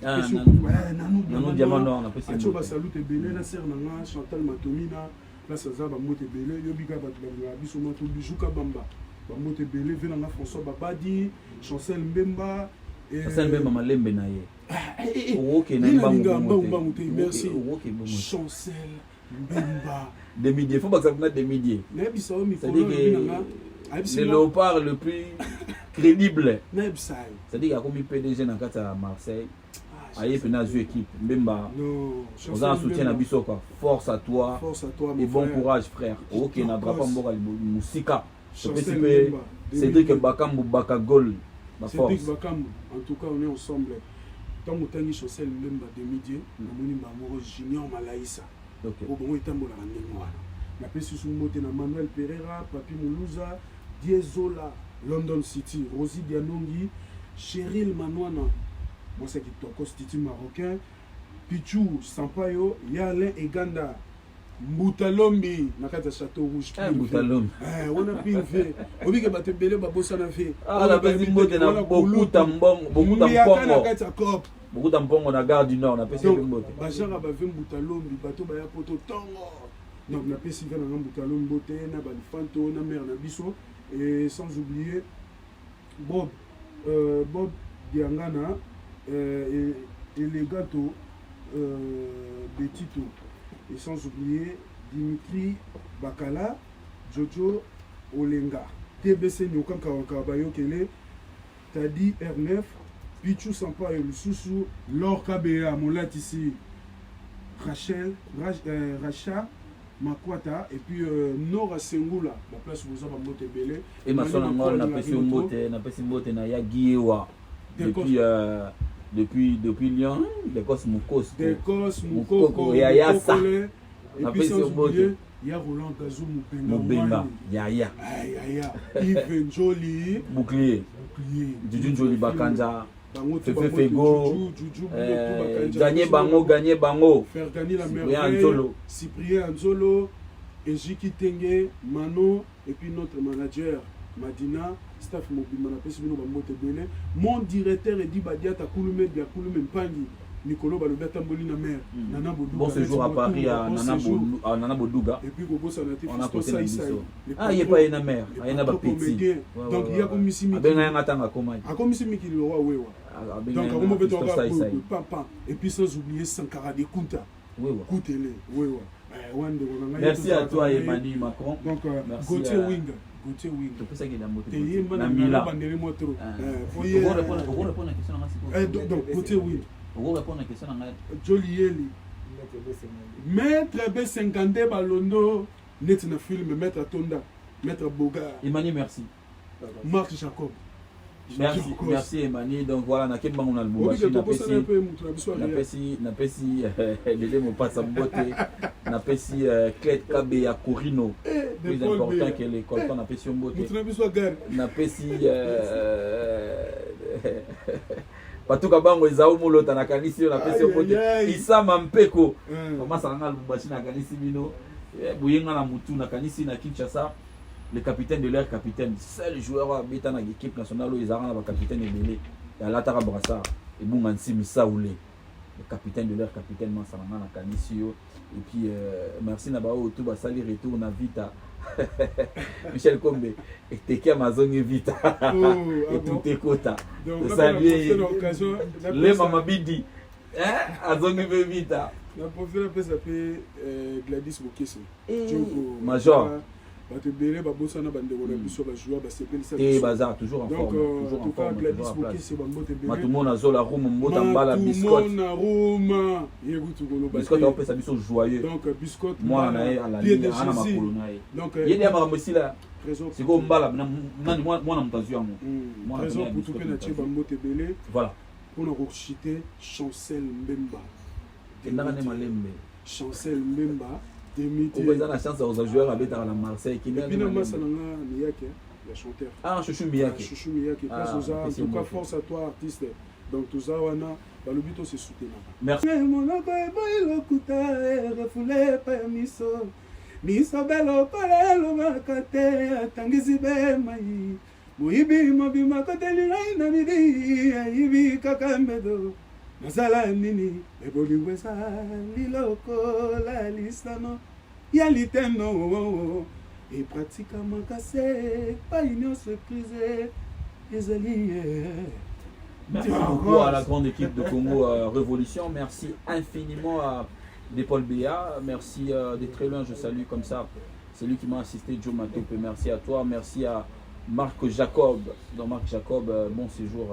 nanu diamant noir na pesa acho ba salute belé na sœur na Chantal Matomina place aza bamoto ebele yobika bato balingaka biso moto bijuka bamba bamoto ebele venanga François Babadi Chancel Mbemba Chancel Mbemba malembe na ye oke na mbangu te merci Chancel Mbemba demi-dieu faut pas que ça prenne demi-dieu nayebisa o mikolo le léopard le plus crédible nayebisa c'est-à-dire akomi PDG na kati ya Marseille aye pe na zu équipe Mbemba oza na soutien na biso quoi force à toi et bon courage frère ok na drapa mboka musika Cédric Bakambu Bakagol ma force Cédric Bakambu en tout cas on est ensemble tant motangi Chancel Mbemba demi-dieu na moni bango junior Malaïsa au bon etambola na ndenge wana na pesi sumbote na Manuel Pereira Papi Moulouza Diezola London City Rosie Dianongi Cheryl Manouana moi c'est qui toko Titi marocain Pichou Sampayo Yalin Eganda Mbutalombi na kata Château Rouge Mbutalombi wana PV obike bato bele babosa na fe la pesi mbote na beaucoup tambongo beaucoup tampongo na gare du Nord na pesi mbote bajara bave Mbutalombi bato baya poto tongo donc na pesi kana Mbutalombi mbote na balifanto na mère na biso et sans oublier Bob Diangana et les gâteaux Betito et sans oublier Dimitri Bakala Jojo Olenga TBC Nyokan Kawabayo Kele Tadi R9 Pichou Sampa et Lususu Laure Kabea Molatisi Racha Makwata et puis Nora Sengula la place où vous avez monté belé et ma son angol na pesi mbote na ya Guiewa depuis Lyon Dekos Mukoko ya sa et puis sans oublier il y a Roland Gazou Mubenga ya Yves Njoli Bouclier Juju Njoli Bakanja Fefe Fego gagner bango faire gagner la merveille Cyprien Anzolo Ejiki Tenge Mano et puis notre manager Madina staff mobile na pesi bino ba mote bele mon directeur Edi Badiata Kulume Mpangi Nicolo Balobeta Mboli na mer Nana Boduga bon séjour à Paris à Nana Boduga et puis Gogo Sanati on a posé la mission il pas na mer il na ba petit donc il y a comme ici abenga ngatanga komani akomisi mikili roi wewa donc akomo beto papa et puis sans oublier Sankara de Kunta wewa Kutele wewa merci à toi Emmanuel Macron donc Gauthier Wing tout ça qui est dans moto na Mila bandeli moto faut répondre à question donc Gauthier Wing on va répondre à question na Jolieli Maître B52 Balondo net na film Maître Tonda Maître Boga Emmanuel merci Marc Jacob merci Emmanuel donc voilà na kemba on a le bobashi na pesi les mots pas saboté na pesi Clé KB ya Corino plus important que l'école on a pesi mboté na pesi Patuka bango ezao molota na kanisi na pesi mboté Isama Mpeko comment ça nga le bobashi na kanisi bino buyenga na mutu na kanisi na Kinshasa le capitaine de l'air capitaine seul joueur habitant dans l'équipe nationale où ils ont un capitaine Ebele et la Tara Brassard et Bungansi Misaoulé le capitaine de l'air capitaine Mansalanga na Kanisio et puis merci na bao tout ba sali retour na Vita Michel Kombe et Teke Amazon Vita et tout écota de saluer les Mama Bidi Azon Vita la professeur peut s'appeler Gladys Bokese Major bato belé babosana bandeko na biso ba joueur ba sepeli ça et bazar toujours en forme toujours en forme Gladys Bokese ba mbote belé matumona zola room mbota mbala biscotte matumona Roma yegutu kolo ba biscotte on peut ça biso joyeux donc biscotte moi na à la ligne ana makolo na ye donc yedi ama mbosila siko mbala nani mwana mtazu yango moi trésor pour tout que na tiba mbote belé voilà pour na citer Chancel Mbemba ndanga ne malembe Chancel Mbemba on a la chance aux joueurs à la Marseille qui est bien masse Miyake le chanteur Chouchou Miyake en tout cas force à toi artiste donc tout ça wana balobito se soutenir merci monoko eboyi lokuta refoulé pa miso belo pala lobaka te atangisi be mai moyibi mobima koteli ngai na midi ayibi kaka mbedo nazala nini ebolingo ezali lokola lisano ya litendo et pratiquement cassé pas union se crise ezali Merci beaucoup à la grande équipe de Congo Révolution. Merci infiniment à Paul Béa. Merci des très loin, je salue comme ça. C'est lui qui m'a assisté, Joe Matop. Merci à toi. Merci à Marc Jacob. Donc Marc Jacob, bon séjour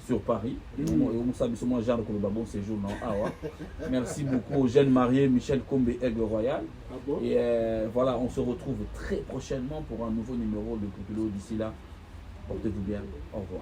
sur Paris. On savait sûrement genre que bon séjour non. Ah ouais. Merci beaucoup aux jeunes mariés Michel Combe Aigle Royal. Ah bon? Et voilà, on se retrouve très prochainement pour un nouveau numéro de Populo. D'ici là, portez-vous bien. Au revoir.